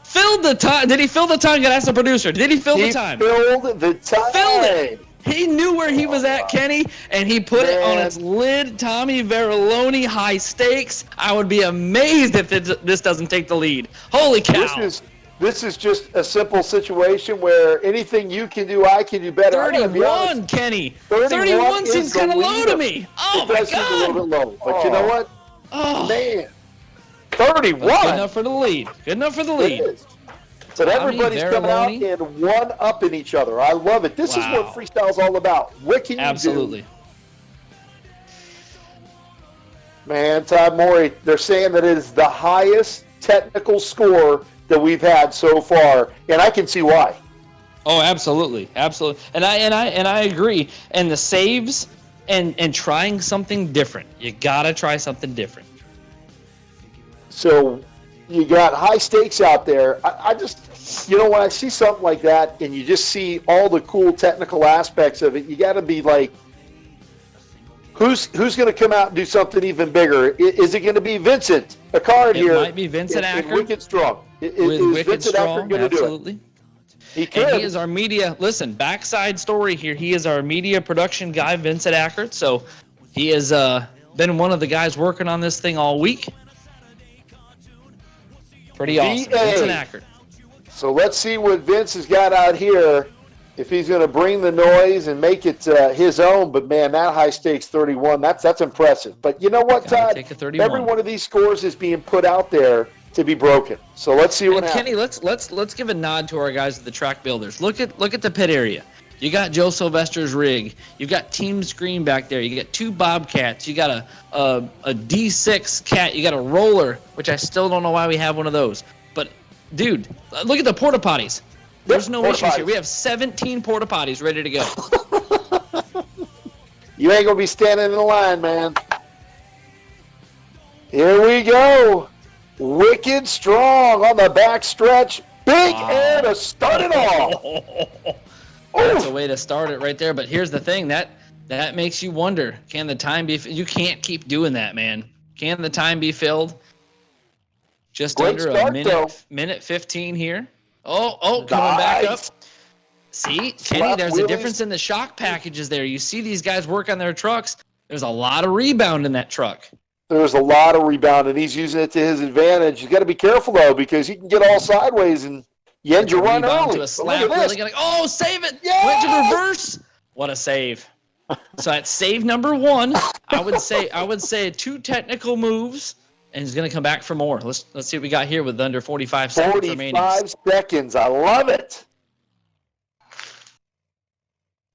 Filled the time. Did he fill the time? Gotta ask the producer. Did he fill the time? filled the time. Filled it. He knew where he was at, Kenny, and he put it on Man. its lid. Tommy Veriloni, high stakes. I would be amazed if this doesn't take the lead. Holy cow. This is just a simple situation where anything you can do, I can do better. I gotta be honest, 31, Kenny. 31 31 is seems the kind of low to leader. me. Oh, It my does seem a little God. bit low, but you know what? Oh, Man, 31. good enough for the lead. Good enough for the It lead. is. But Tommy everybody's coming out Veriloni. and one-upping each other. I love it. This is Wow. what freestyle's all about. What can you Absolutely. do? Man, Todd Morey, they're saying that it is the highest technical score that we've had so far, and I can see why. Oh, absolutely, absolutely, and I agree. And the saves and trying something different. You gotta try something different. So you got high stakes out there. I just, when I see something like that and you just see all the cool technical aspects of it, you got to be like, who's going to come out and do something even bigger? Is it going to be Vincent, a card It here? might be Vincent in Acker. Wicked Strong. With Is Wicked Vincent Acker Strong, going to do it? absolutely. He could. And he is our media. Listen, backside story here. He is our media production guy, Vincent Ackert. So he has been one of the guys working on this thing all week. Pretty awesome, VA. Vincent Ackert. So let's see what Vince has got out here, if he's going to bring the noise and make it his own. But, man, that high stakes 31, that's impressive. But you know what, Gotta Todd? take a 31. Every one of these scores is being put out there to be broken. So let's see what And happens. Kenny, let's give a nod to our guys at the track builders. Look at the pit area. You got Joe Sylvester's rig. You've got Team Screen back there. You got two Bobcats. You got a D6 cat. You got a roller, which I still don't know why we have one of those. But dude, look at the porta potties. There's no porta issues here. potties. We have 17 porta potties ready to go. You ain't going to be standing in the line, man. Here we go. Wicked Strong on the back stretch. Big Wow. air to start it off. That's a way to start it right there. But here's the thing, that makes you wonder, can the time be? You can't keep doing that, man. Can the time be filled? Just Great under start, a minute, though. minute 15 here. Oh, coming back up. Nice. See, Kenny, Slap there's wheelies. a difference in the shock packages there. You see these guys work on their trucks. There's a lot of rebound in that truck. There's a lot of rebound, and he's using it to his advantage. You got to be careful, though, because he can get all sideways, and you end your run Rebound early. to a But slap. look at Really this. gonna, oh, save it. Yes! Went to reverse. What a save. So that's save number one. I would say two technical moves, and he's gonna come back for more. Let's see what we got here with under 45 seconds remaining. 45 seconds. I love it.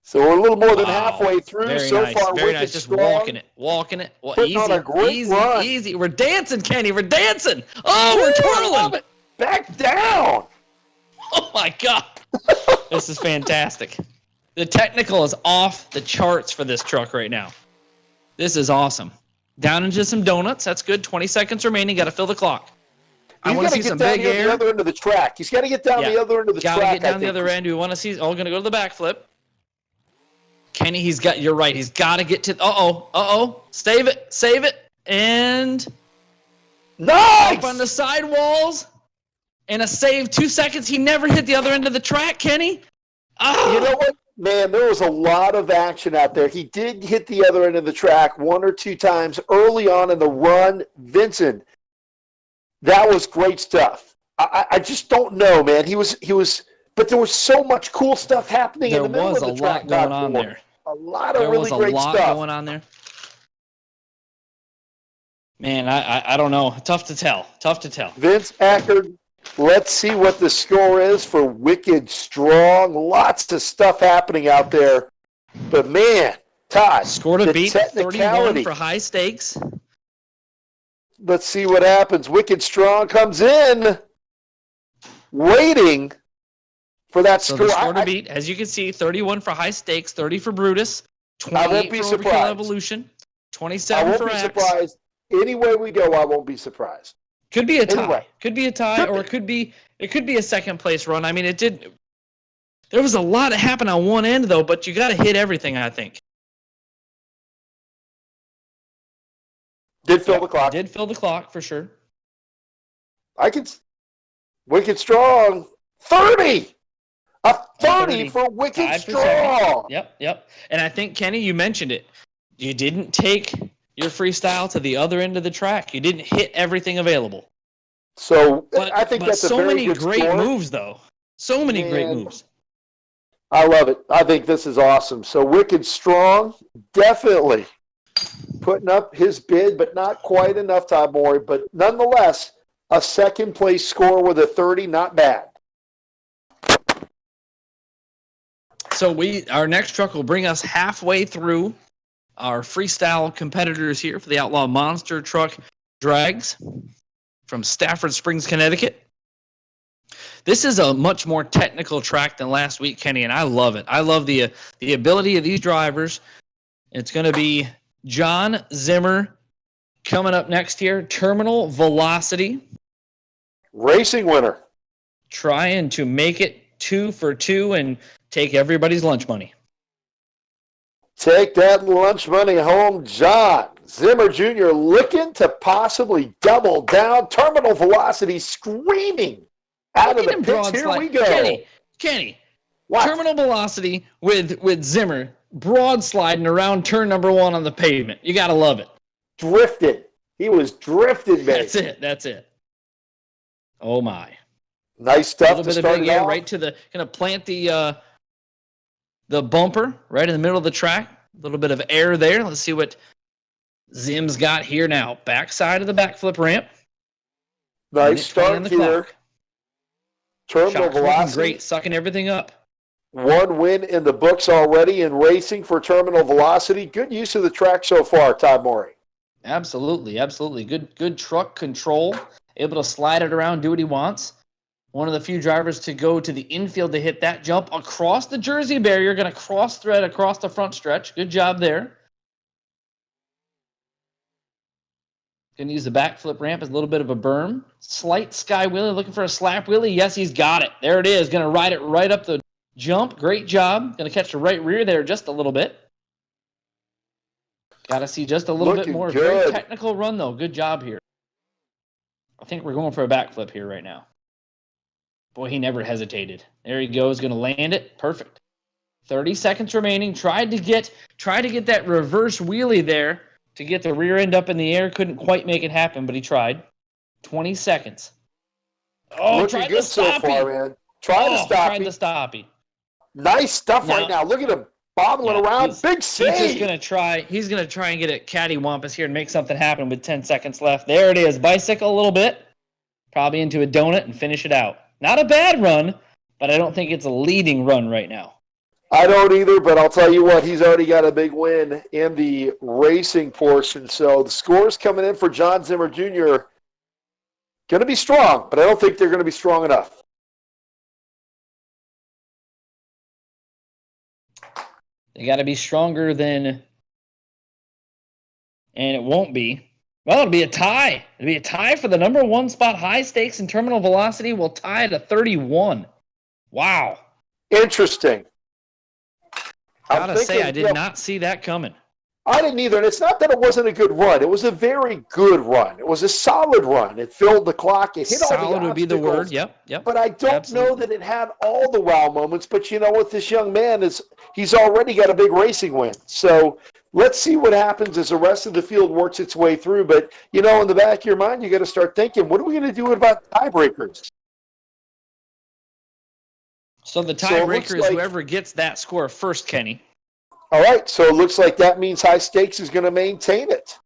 So we're a little more than Wow. halfway through Very so nice, far. very Wicked nice. Just Strong. walking it. Well, Putting on a great run. easy. We're dancing, Kenny. We're dancing. Oh, we're Ooh, I love twirling. it. Back down. Oh my God. This is fantastic. The technical is off the charts for this truck right now. This is awesome. Down into some donuts. That's good. 20 seconds remaining. Got to fill the clock. I He's want got to to see get some down big near air. the other end of the track. He's got to get down Yeah. the other end of the Gotta track. get down the other end. We want to see. Oh, gonna go to the backflip. Kenny, you're right. He's got to get to. Save it, and Nice! up on the sidewalls, and a save. 2 seconds. He never hit the other end of the track, Kenny. Ah! You know what? Man, there was a lot of action out there. He did hit the other end of the track 1 or 2 times early on in the run. Vincent, that was great stuff. I just don't know, man. He was, but there was so much cool stuff happening in There the middle was of a the track. lot going on there. A lot of There really was a great lot stuff. going on there. Man, I don't know. Tough to tell. Vince Ackard, let's see what the score is for Wicked Strong. Lots of stuff happening out there. But man, Todd, Scored a the beat, 31 technicality. for high stakes. Let's see what happens. Wicked Strong comes in, waiting for that So score. the score to beat, as you can see, 31 for high stakes, 30 for Brutus, 28 for Overkill surprised. Evolution, I 27 won't for be Axe. surprised. Any way we go, I won't be surprised. Could be a tie. Anyway. Could be a tie, or it could be a second place run. I mean, there was a lot that happened on one end though, but you got to hit everything, I think. Did fill the clock. Did fill the clock for sure. Wicked Strong, 30. A 30 for Wicked 5%. Strong. Yep. And I think, Kenny, you mentioned it. You didn't take your freestyle to the other end of the track. You didn't hit everything available. So But, I think that's a very many good great score. moves, though. So many great Man. moves. I love it. I think this is awesome. So Wicked Strong, definitely putting up his bid, but not quite enough, Todd Morey. But nonetheless, a second place score with a 30, not bad. So our next truck will bring us halfway through our freestyle competitors here for the Outlaw Monster Truck Drags from Stafford Springs, Connecticut. This is a much more technical track than last week, Kenny, and I love it. I love the ability of these drivers. It's going to be John Zimmer coming up next year. Terminal Velocity. Racing winner. Trying to make it 2 for 2 and take everybody's lunch money. Take that lunch money home, John Zimmer Jr. looking to possibly double down. Terminal Velocity screaming out of the pits. Here we go. Kenny. What? Terminal Velocity with Zimmer broad sliding around turn number 1 on the pavement. You got to love it. Drifted. He was drifted, baby. That's it. Oh, my. Nice A stuff little to bit of start big it air off. right to the, going to plant the bumper right in the middle of the track. A little bit of air there. Let's see what Zim's got here now. Backside of the backflip ramp. Nice start here. Terminal Shock's working Velocity. great, sucking everything up. 1 win in the books already in racing for Terminal Velocity. Good use of the track so far, Todd Morey. Absolutely. Good truck control. Able to slide it around, do what he wants. One of the few drivers to go to the infield to hit that jump across the Jersey barrier. Going to cross thread across the front stretch. Good job there. Going to use the backflip ramp as a little bit of a berm. Slight sky wheelie, looking for a slap wheelie. Yes, he's got it. There it is. Going to ride it right up the jump. Great job. Going to catch the right rear there just a little bit. Got to see just a little bit more. Good. Very technical run, though. Good job here. I think we're going for a backflip here right now. Boy, he never hesitated. There he goes. Going to land it. Perfect. 30 seconds remaining. Tried to get that reverse wheelie there to get the rear end up in the air. Couldn't quite make it happen, but he tried. 20 seconds. Oh, looking tried good the so stoppie. far, man. Tried Tried the the stoppie. Nice stuff Now- right now. Look at him bobbling Yeah, around. Big He's save. just gonna try. He's gonna try and get a cattywampus here and make something happen with 10 seconds left. There it is. Bicycle a little bit, probably into a donut and finish it out. Not a bad run, but I don't think it's a leading run right now. I don't either, but I'll tell you what, he's already got a big win in the racing portion. So the scores coming in for John Zimmer Jr. going to be strong, but I don't think they're going to be strong enough. They got to be stronger than, and it won't be. Well, it'll be a tie. It'll be a tie for the number 1 spot. High stakes and terminal velocity will tie at a 31. Wow. Interesting. Gotta say, I did not see that coming. I didn't either. And it's not that it wasn't a good run. It was a very good run. It was a solid run. It filled the clock. It hit all the obstacles. Solid would be the word. Yep. But I don't know that it had all the wow moments. But you know what? This young man he's already got a big racing win. So let's see what happens as the rest of the field works its way through. But, in the back of your mind, you got to start thinking, what are we going to do about tiebreakers? So the tiebreaker is whoever gets that score first, Kenny. All right, so it looks like that means High Stakes is going to maintain it.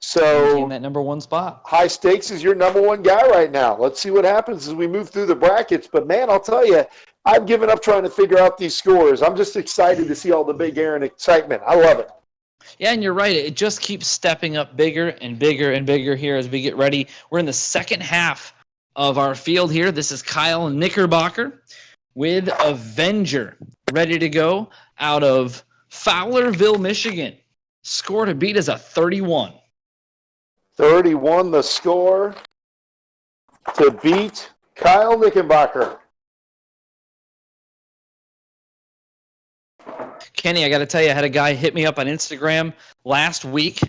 So maintain that number 1 spot. High Stakes is your number 1 guy right now. Let's see what happens as we move through the brackets. But, man, I'll tell you, I've given up trying to figure out these scores. I'm just excited to see all the big air and excitement. I love it. Yeah, and you're right. It just keeps stepping up bigger and bigger and bigger here as we get ready. We're in the second half of our field here. This is Kyle Knickerbocker with Avenger ready to go out of Fowlerville, Michigan. Score to beat is a 31. 31 the score to beat Kyle Knickerbocker. Kenny, I got to tell you, I had a guy hit me up on Instagram last week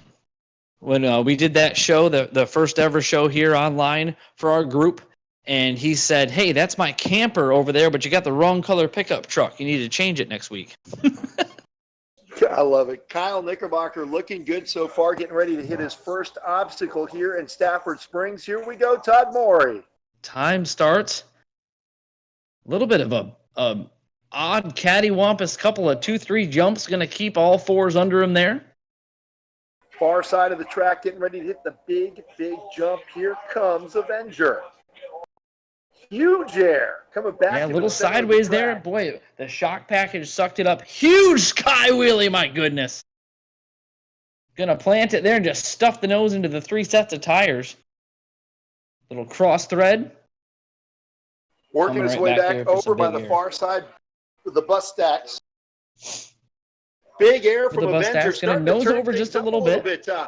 when we did that show, the first ever show here online for our group. And he said, hey, that's my camper over there, but you got the wrong color pickup truck. You need to change it next week. I love it. Kyle Knickerbocker looking good so far, getting ready to hit his first obstacle here in Stafford Springs. Here we go, Todd Morey. Time starts. A little bit of a odd cattywampus couple of 2-3 jumps. Going to keep all 4s under him there. Far side of the track, getting ready to hit the big jump. Here comes Avenger. Huge air coming back. Yeah, a little sideways there. Boy, the shock package sucked it up. Huge sky wheelie, my goodness. Gonna plant it there and just stuff the nose into the 3 sets of tires. Little cross thread. Working his way back over by the far side with the bus stacks. Big air from Avenger. Gonna nose over just a little bit. Yeah,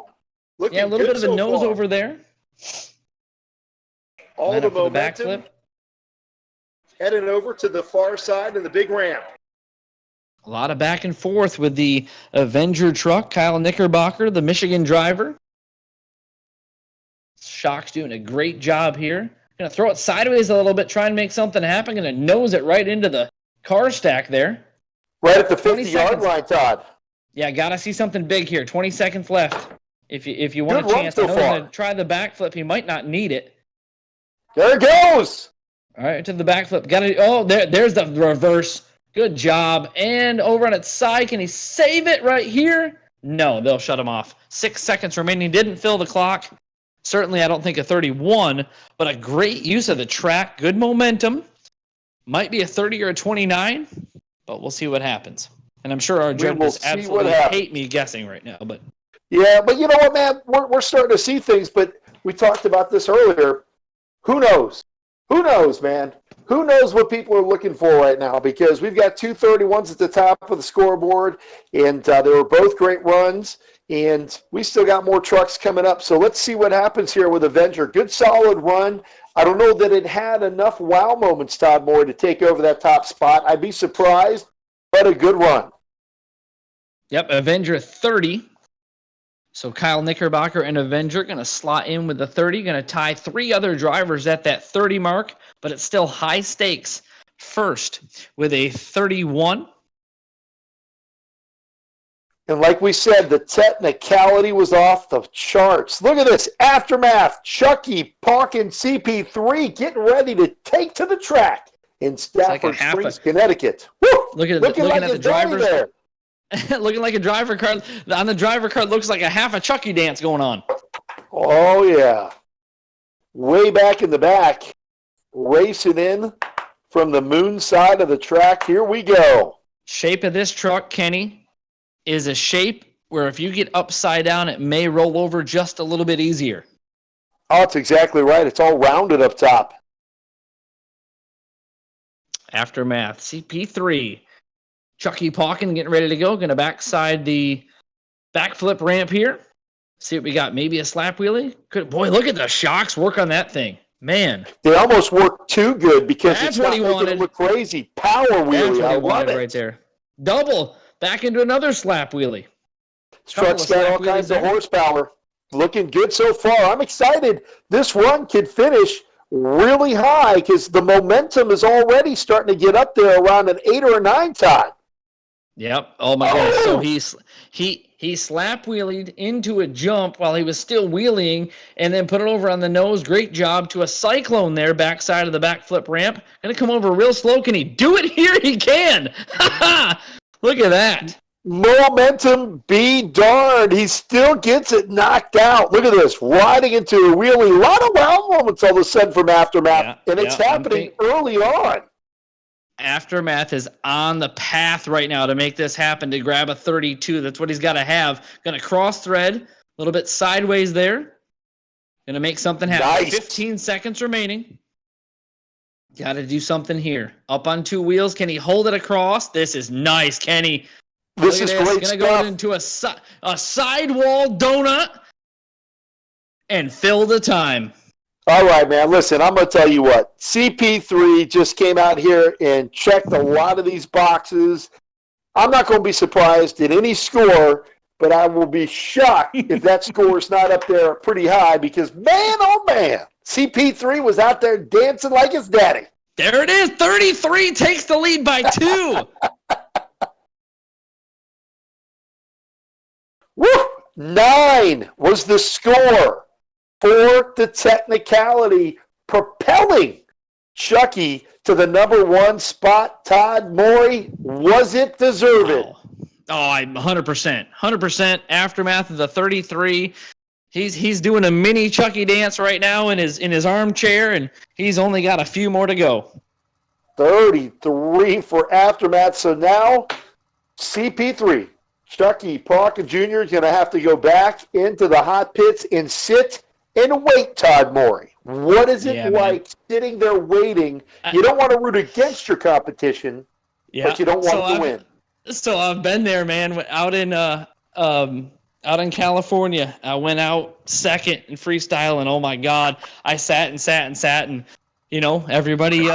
a little bit of a nose over there. All the momentum. Backflip. Heading over to the far side and the big ramp. A lot of back and forth with the Avenger truck. Kyle Knickerbocker, the Michigan driver. Shock's doing a great job here. Going to throw it sideways a little bit, try and make something happen. Going to nose it right into the car stack there. Right at the 50-yard line, Todd. Yeah, got to see something big here. 20 seconds left. If you want a chance, I know he's going to try the backflip. He might not need it. There it goes. All right, to the backflip. There's the reverse. Good job. And over on its side, can he save it right here? No, they'll shut him off. 6 seconds remaining. Didn't fill the clock. Certainly, I don't think a 31, but a great use of the track. Good momentum. Might be a 30 or a 29, but we'll see what happens. And I'm sure our judges absolutely hate me guessing right now. But yeah, but you know what, man? We're starting to see things, but we talked about this earlier. Who knows? Who knows, man? Who knows what people are looking for right now? Because we've got 2 31s at the top of the scoreboard, and they were both great runs, and we still got more trucks coming up. So let's see what happens here with Avenger. Good, solid run. I don't know that it had enough wow moments, Todd Moore, to take over that top spot. I'd be surprised, but a good run. Yep, Avenger 30. So Kyle Knickerbocker and Avenger going to slot in with the 30, going to tie 3 other drivers at that 30 mark, but it's still high stakes first with a 31. And like we said, the technicality was off the charts. Look at this. Aftermath. Chucky, Pawkin, CP3 getting ready to take to the track in Stafford Springs, Connecticut. Woo! Looking at the drivers there. Looking like a driver card. On the driver card looks like a half a Chucky dance going on. Oh, yeah. Way back in the back. Racing in from the moon side of the track. Here we go. Shape of this truck, Kenny, is a shape where if you get upside down, it may roll over just a little bit easier. Oh, that's exactly right. It's all rounded up top. Aftermath. CP3. Chucky Pawkin getting ready to go. Going to backside the backflip ramp here. See what we got. Maybe a slap wheelie. Boy, look at the shocks work on that thing. Man. They almost work too good because That's it's what not he making wanted. it look crazy. Power That's wheelie. what I he love wanted it. right there. Double. Back into another slap wheelie. This truck's got all kinds of horsepower. Looking good so far. I'm excited. This run could finish really high because the momentum is already starting to get up there around an 8 or a 9 time. Yep. Oh my goodness. So he slap wheelied into a jump while he was still wheeling and then put it over on the nose. Great job to a cyclone there, backside of the backflip ramp. Gonna come over real slow. Can he do it here? He can. Look at that. Momentum be darned. He still gets it knocked out. Look at this. Riding into a wheelie. A lot of wow moments all of a sudden from Aftermath. And it's happening early on. Aftermath is on the path right now to make this happen, to grab a 32. That's what he's got to have. Going to cross thread, a little bit sideways there. Going to make something happen. Nice. 15 seconds remaining. Got to do something here. Up on 2 wheels. Can he hold it across? This is nice, Kenny. This is great Going to go into a sidewall donut and fill the time. All right, man. Listen, I'm going to tell you what. CP3 just came out here and checked a lot of these boxes. I'm not going to be surprised at any score, but I will be shocked if that score is not up there pretty high because, man, oh, man, CP3 was out there dancing like his daddy. There it is. 33 takes the lead by 2. Woo! 9 was the score for the technicality, propelling Chucky to the number 1 spot. Todd Morey, was it deserved? I'm 100%. 100% Aftermath of the 33. He's doing a mini Chucky dance right now in his armchair, and he's only got a few more to go. 33 for Aftermath. So now CP3. Chucky Parker Jr. is going to have to go back into the hot pits and sit and wait, Todd Morey. What is it like sitting there waiting? You don't want to root against your competition, but you don't want to win. So I've been there, man, out in California. I went out second in freestyle, and oh my God, I sat, and everybody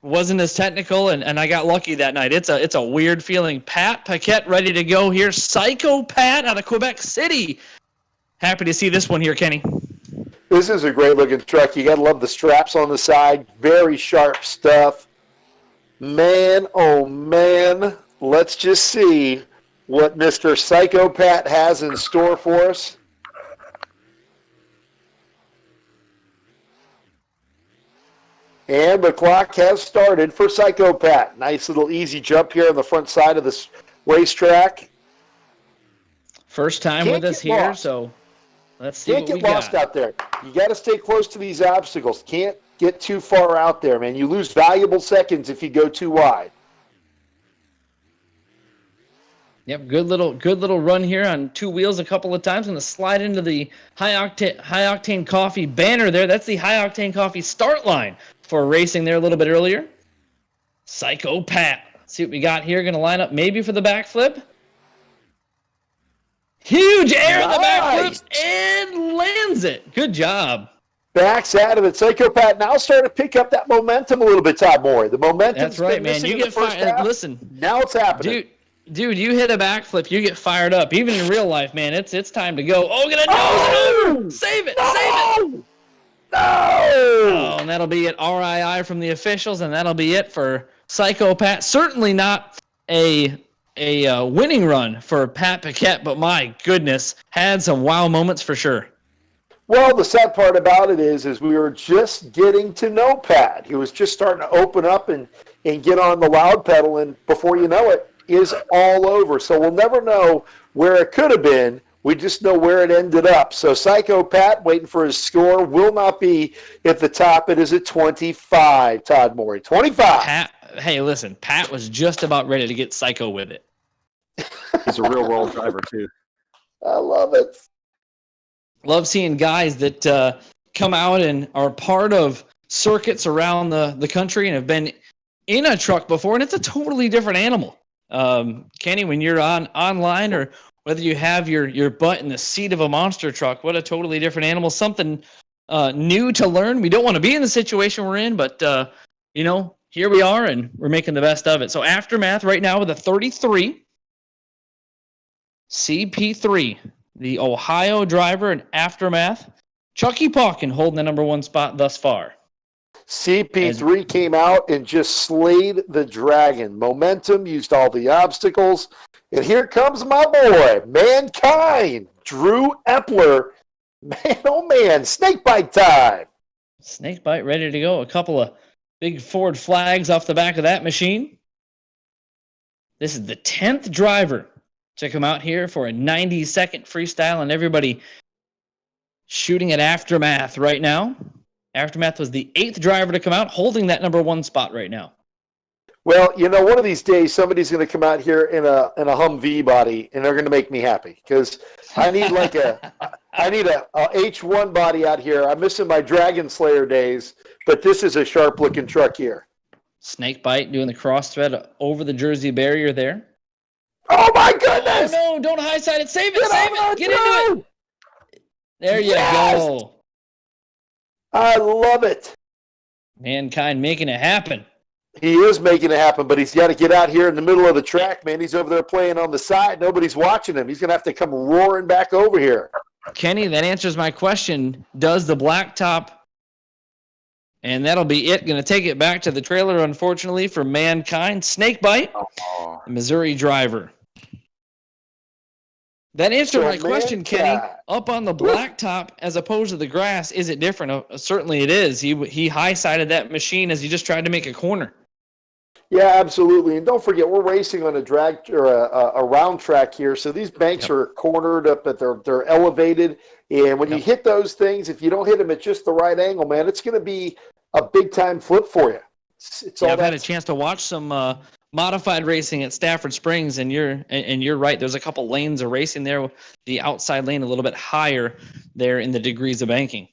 wasn't as technical, and I got lucky that night. It's a weird feeling. Pat Paquette ready to go here. Psycho Pat out of Quebec City. Happy to see this one here, Kenny. This is a great-looking truck. You got to love the straps on the side. Very sharp stuff. Man, oh, man. Let's just see what Mr. Psycho Pat has in store for us. And the clock has started for Psycho Pat. Nice little easy jump here on the front side of this racetrack. First time with us here, so let's see what we got. Can't get lost out there. You got to stay close to these obstacles. Can't get too far out there, man. You lose valuable seconds if you go too wide. Yep, good little run here on 2 wheels a couple of times. Going to slide into the high octane coffee banner there. That's the high octane coffee start line for racing there a little bit earlier. Psycho Pat. See what we got here. Going to line up maybe for the backflip. Huge air in the backflips and lands it. Good job. Backs out of it. Psycho Pat now starting to pick up that momentum a little bit, Todd Morey. The momentum. That's right, man. You get fired. Listen, now it's happening. Dude, you hit a backflip, you get fired up. Even in real life, man, it's time to go. Oh, gonna nose it over! Save it! Save it! No! Oh, and that'll be it. RII from the officials, and that'll be it for Psycho Pat. Certainly not a winning run for Pat Paquette, but my goodness, had some wow moments for sure. Well, the sad part about it is we were just getting to know Pat. He was just starting to open up and get on the loud pedal, and before you know it, is all over. So we'll never know where it could have been. We just know where it ended up. So Psycho Pat waiting for his score will not be at the top. It is at 25, Todd Morey. 25. Hey, listen, Pat was just about ready to get Psycho with it. He's a real world driver, too. I love it. Love seeing guys that come out and are part of circuits around the country and have been in a truck before, and it's a totally different animal. Kenny, when you're online or whether you have your butt in the seat of a monster truck, what a totally different animal. Something new to learn. We don't want to be in the situation we're in, but here we are, and we're making the best of it. So Aftermath right now with a 33. CP3, the Ohio driver in Aftermath. Chucky Pauken holding the number 1 spot thus far. CP3 came out and just slayed the dragon. Momentum, used all the obstacles. And here comes my boy, Mankind, Drew Epler. Man, oh man, snakebite time. Snakebite ready to go. A couple of big Ford flags off the back of that machine. This is the 10th driver to come out here for a 90-second freestyle, and everybody shooting at Aftermath right now. Aftermath was the 8th driver to come out, holding that number 1 spot right now. Well, one of these days somebody's going to come out here in a Humvee body, and they're going to make me happy because I need a H1 body out here. I'm missing my Dragon Slayer days, but this is a sharp looking truck here. Snakebite doing the cross thread over the Jersey barrier there. Oh my goodness! Oh no! Don't high side it. Save it! Get into it. There you go. I love it. Mankind making it happen. He is making it happen, but he's got to get out here in the middle of the track, man. He's over there playing on the side. Nobody's watching him. He's going to have to come roaring back over here. Kenny, that answers my question. Does the blacktop, and that'll be it. Going to take it back to the trailer, unfortunately, for Mankind. Snakebite, the Missouri driver. That answered my question, Kenny. Up on the blacktop as opposed to the grass, is it different? Certainly it is. He high-sided that machine as he just tried to make a corner. Yeah, absolutely. And don't forget, we're racing on a drag or a round track here, so these banks are cornered up, but they're elevated. And when you hit those things, if you don't hit them at just the right angle, man, it's going to be a big-time flip for you. I've had a chance to watch some modified racing at Stafford Springs, and you're right. There's a couple lanes of racing there. The outside lane a little bit higher there in the degrees of banking.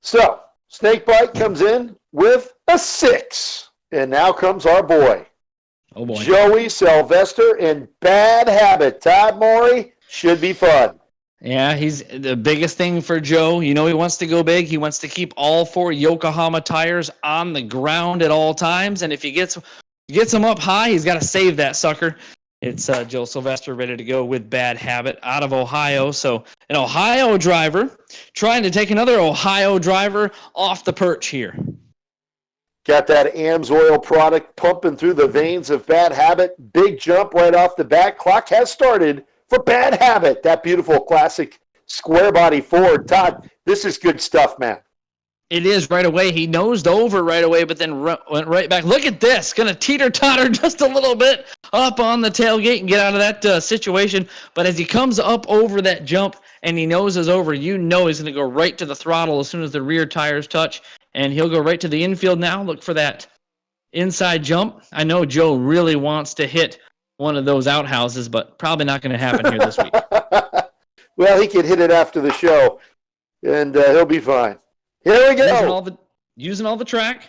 So Snakebite comes in with a 6. And now comes our boy. Oh, boy. Joey Sylvester in Bad Habit. Todd Morey, should be fun. Yeah, he's the biggest thing for Joe. He wants to go big. He wants to keep all 4 Yokohama tires on the ground at all times. And if he gets them up high, he's got to save that sucker. It's Joe Sylvester ready to go with Bad Habit out of Ohio. So an Ohio driver trying to take another Ohio driver off the perch here. Got that AMSOIL product pumping through the veins of Bad Habit. Big jump right off the bat. Clock has started for Bad Habit. That beautiful classic square body Ford. Todd, this is good stuff, man. It is right away. He nosed over right away, but then went right back. Look at this. Going to teeter-totter just a little bit up on the tailgate and get out of that situation. But as he comes up over that jump and he noses over, he's going to go right to the throttle as soon as the rear tires touch. And he'll go right to the infield now. Look for that inside jump. I know Joe really wants to hit one of those outhouses, but probably not going to happen here this week. Well, he can hit it after the show, and he'll be fine. Here we go. Using all the track.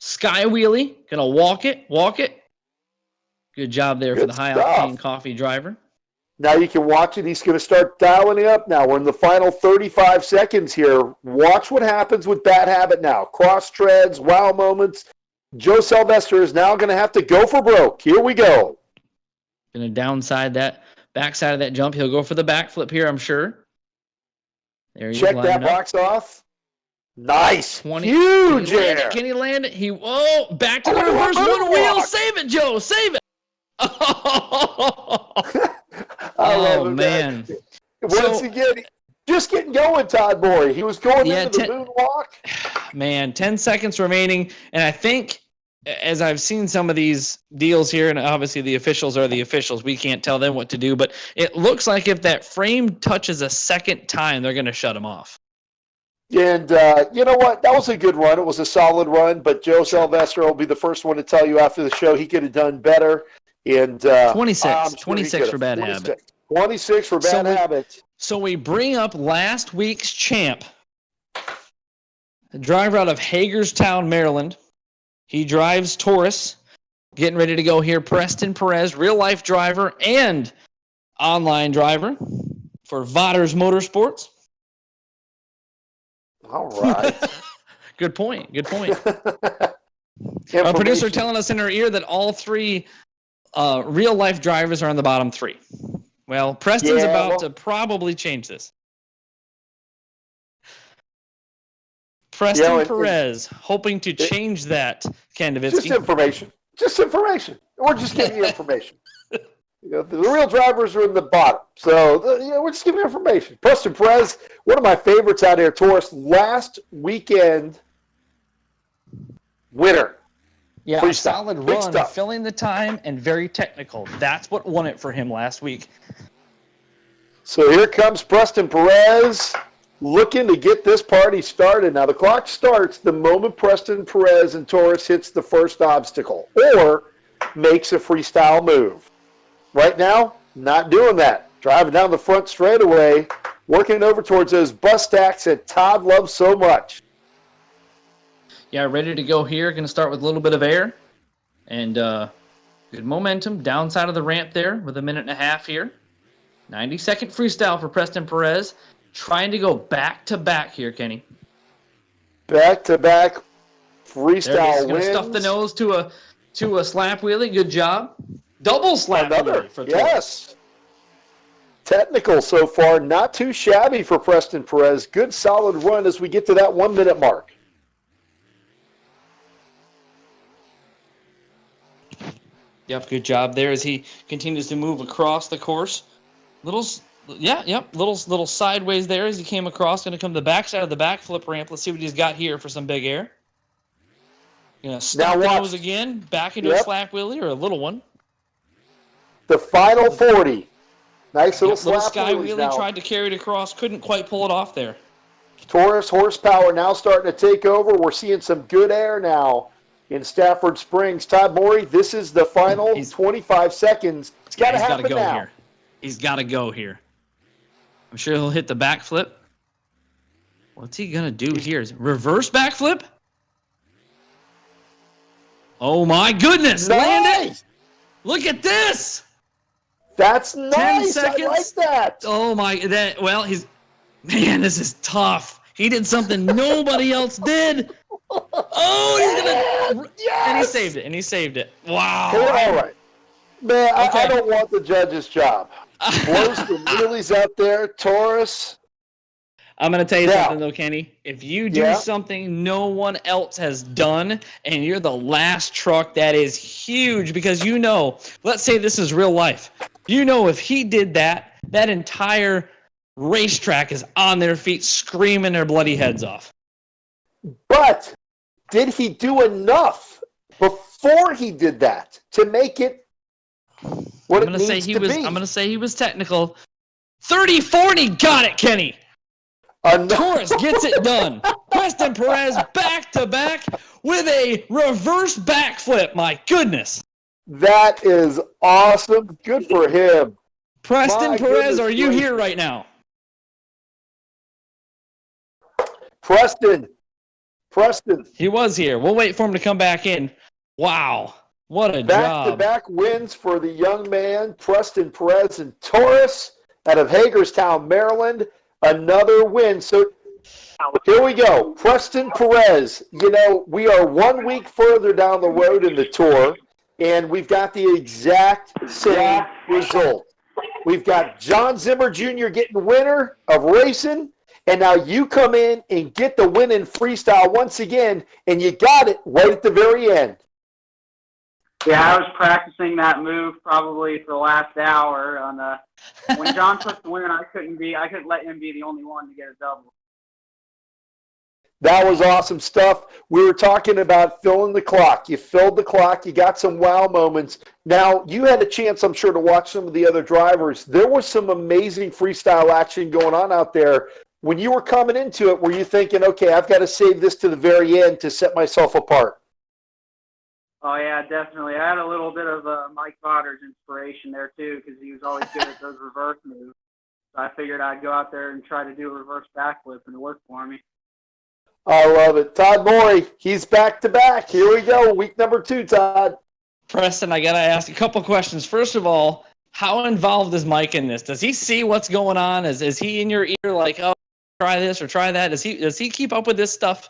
Sky wheelie. Going to walk it. Good job there for the high-octane coffee driver. Now you can watch it. He's going to start dialing it up now. We're in the final 35 seconds here. Watch what happens with Bad Habit now. Cross treads, wow moments. Joe Sylvester is now going to have to go for broke. Here we go. Going to backside of that jump. He'll go for the backflip here, I'm sure. There you go. Check that box off. Nice. Huge air. Can he land it? Back to the reverse one wheel. Save it, Joe. Save it. I love it, man. Once again, just getting going, Todd Morey. He was going into the moonwalk. Man, 10 seconds remaining. And I think, as I've seen some of these deals here, and obviously the officials are the officials, we can't tell them what to do, but it looks like if that frame touches a second time, they're going to shut him off. And you know what? That was a good run. It was a solid run, but Joe Sylvester will be the first one to tell you after the show he could have done better. And 26 for Bad Habit. 26 for Bad Habit. So we bring up last week's champ, the driver out of Hagerstown, Maryland. He drives Taurus, getting ready to go here. Preston Perez, real-life driver, and online driver for Vodders Motorsports. All right. Good point. Good point. Our producer telling us in her ear that all three real life drivers are on the bottom three. Well, Preston's about to probably change this. Preston Perez hoping to change that, Ken Davitsky. Just information. Just information. We're just giving you information. The real drivers are in the bottom. So, we're just giving you information. Preston Perez, one of my favorites out here, Taurus, last weekend winner. Yeah, a solid run, filling the time, and very technical. That's what won it for him last week. So here comes Preston Perez looking to get this party started. Now, the clock starts the moment Preston Perez and Taurus hits the first obstacle or makes a freestyle move. Right now, not doing that. Driving down the front straightaway, working over towards those bus stacks that Todd loves so much. Yeah, ready to go here. Going to start with a little bit of air. And good momentum. Downside of the ramp there with a minute and a half here. 90-second freestyle for Preston Perez. Trying to go back-to-back here, Kenny. Back-to-back freestyle wins. Going to stuff the nose to a slap wheelie. Good job. Double slap wheelie for Taurus. Yes. Technical so far. Not too shabby for Preston Perez. Good solid run as we get to that 1 minute mark. Yep, good job there as he continues to move across the course. Little sideways there as he came across. Going to come to the backside of the backflip ramp. Let's see what he's got here for some big air. Going to stop the nose again, back into a slap wheelie or a little one. The final 40. Nice little slap sky wheelie. Tried to carry it across, couldn't quite pull it off there. Taurus horsepower now starting to take over. We're seeing some good air now in Stafford Springs. Todd Morey, this is the final 25 seconds. It's got to happen now. Here. He's got to go here. I'm sure he'll hit the backflip. What's he going to do here? Reverse backflip? Oh, my goodness. Nice. Land it. Look at this. That's nice. 10 seconds. I like that. Oh, my. Man, this is tough. He did something nobody else did. Oh, he's going to. Yes. And he saved it. Wow. Hey, all right. Man, I don't want the judge's job. Blows the wheelies out there. Taurus. I'm going to tell you something, though, Kenny. If you do something no one else has done and you're the last truck, that is huge because let's say this is real life. If he did that, that entire racetrack is on their feet screaming their bloody heads off. But did he do enough before he did that to make it what it needs to be? I'm going to say he was technical. 30-40, got it, Kenny. Taurus gets it done. Preston Perez back-to-back with a reverse backflip. My goodness. That is awesome. Good for him. Preston Perez, are you here right now? Preston. He was here. We'll wait for him to come back in. Wow. What a job. Back-to-back wins for the young man, Preston Perez and Taurus out of Hagerstown, Maryland. Another win. So here we go. Preston Perez. We are 1 week further down the road in the tour, and we've got the exact same result. We've got John Zimmer Jr. getting winner of racing, and now you come in and get the win in freestyle once again, and you got it right at the very end. Yeah, I was practicing that move probably for the last hour. When John took the win, I couldn't let him be the only one to get a double. That was awesome stuff. We were talking about filling the clock. You filled the clock. You got some wow moments. Now, you had a chance, I'm sure, to watch some of the other drivers. There was some amazing freestyle action going on out there. When you were coming into it, were you thinking, okay, I've got to save this to the very end to set myself apart? Oh, yeah, definitely. I had a little bit of Mike Potter's inspiration there, too, because he was always good at those reverse moves. So I figured I'd go out there and try to do a reverse backflip, and it worked for me. I love it. Todd Morey, he's back-to-back. Here we go, week number 2, Todd. Preston, I got to ask a couple questions. First of all, How involved is Mike in this? Does he see what's going on? Is he in your ear like, oh, try this or try that? Does he keep up with this stuff?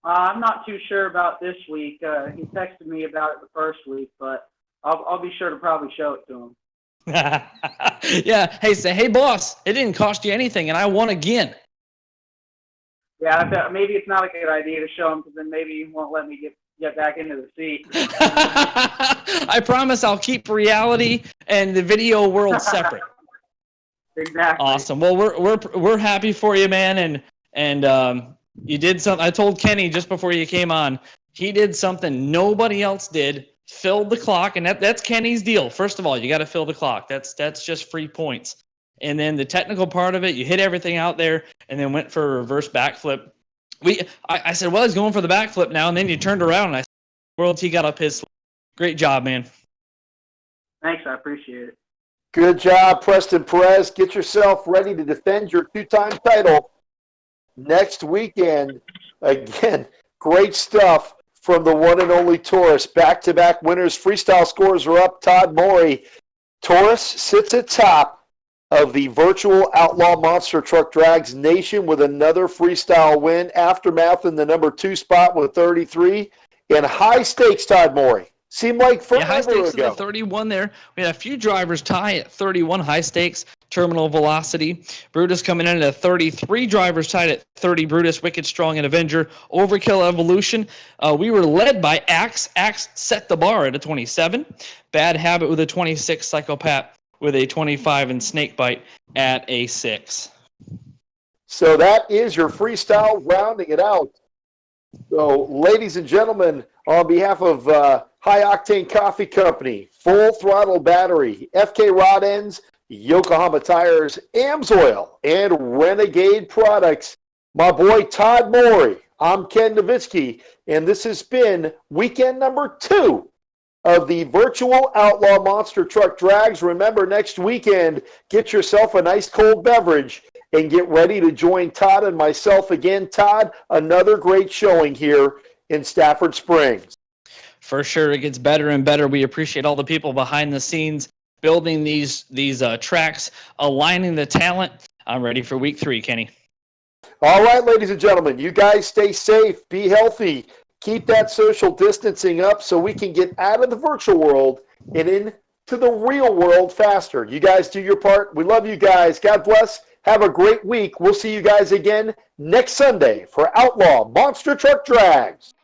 I'm not too sure about this week. He texted me about it the first week, but I'll be sure to probably show it to him. Yeah. Hey, say, hey, boss, it didn't cost you anything, and I won again. Yeah, I bet maybe it's not a good idea to show him because then maybe he won't let me get back into the seat. I promise I'll keep reality and the video world separate. Exactly. Awesome. Well, we're happy for you, man, and you did something. I told Kenny just before you came on, he did something nobody else did. Filled the clock, and that's Kenny's deal. First of all, you got to fill the clock. That's just free points. And then the technical part of it, you hit everything out there, and then went for a reverse backflip. I said, well, he's going for the backflip now, and then you turned around, and I said, world, he got up his. Great job, man. Thanks, I appreciate it. Good job, Preston Perez. Get yourself ready to defend your two-time title next weekend. Again, great stuff from the one and only Taurus. Back-to-back winners. Freestyle scores are up. Todd Morey. Taurus sits at top of the virtual Outlaw Monster Truck Drags Nation with another freestyle win. Aftermath in the number 2 spot with 33. And high stakes, Todd Morey. Seemed like forever high stakes ago. at the 31 there. We had a few drivers tie at 31 high stakes. Terminal Velocity. Brutus coming in at 33 drivers tied at 30. Brutus, Wicked Strong, and Avenger. Overkill Evolution. We were led by Axe. Axe set the bar at a 27. Bad Habit with a 26. Psychopath with a 25. And Snakebite at a 6. So that is your freestyle rounding it out. So, ladies and gentlemen, on behalf of High Octane Coffee Company, Full Throttle Battery, FK Rod Ends, Yokohama Tires, Amsoil, and Renegade Products, my boy Todd Morey, I'm Ken Nowitzki, and this has been weekend number 2 of the virtual Outlaw Monster Truck Drags. Remember, next weekend, get yourself a nice cold beverage and get ready to join Todd and myself again. Todd, another great showing here in Stafford Springs. For sure, it gets better and better. We appreciate all the people behind the scenes building these tracks, aligning the talent. I'm ready for week 3, Kenny. All right, ladies and gentlemen, you guys stay safe, be healthy, keep that social distancing up so we can get out of the virtual world and into the real world faster. You guys do your part. We love you guys. God bless. Have a great week. We'll see you guys again next Sunday for Outlaw Monster Truck Drags.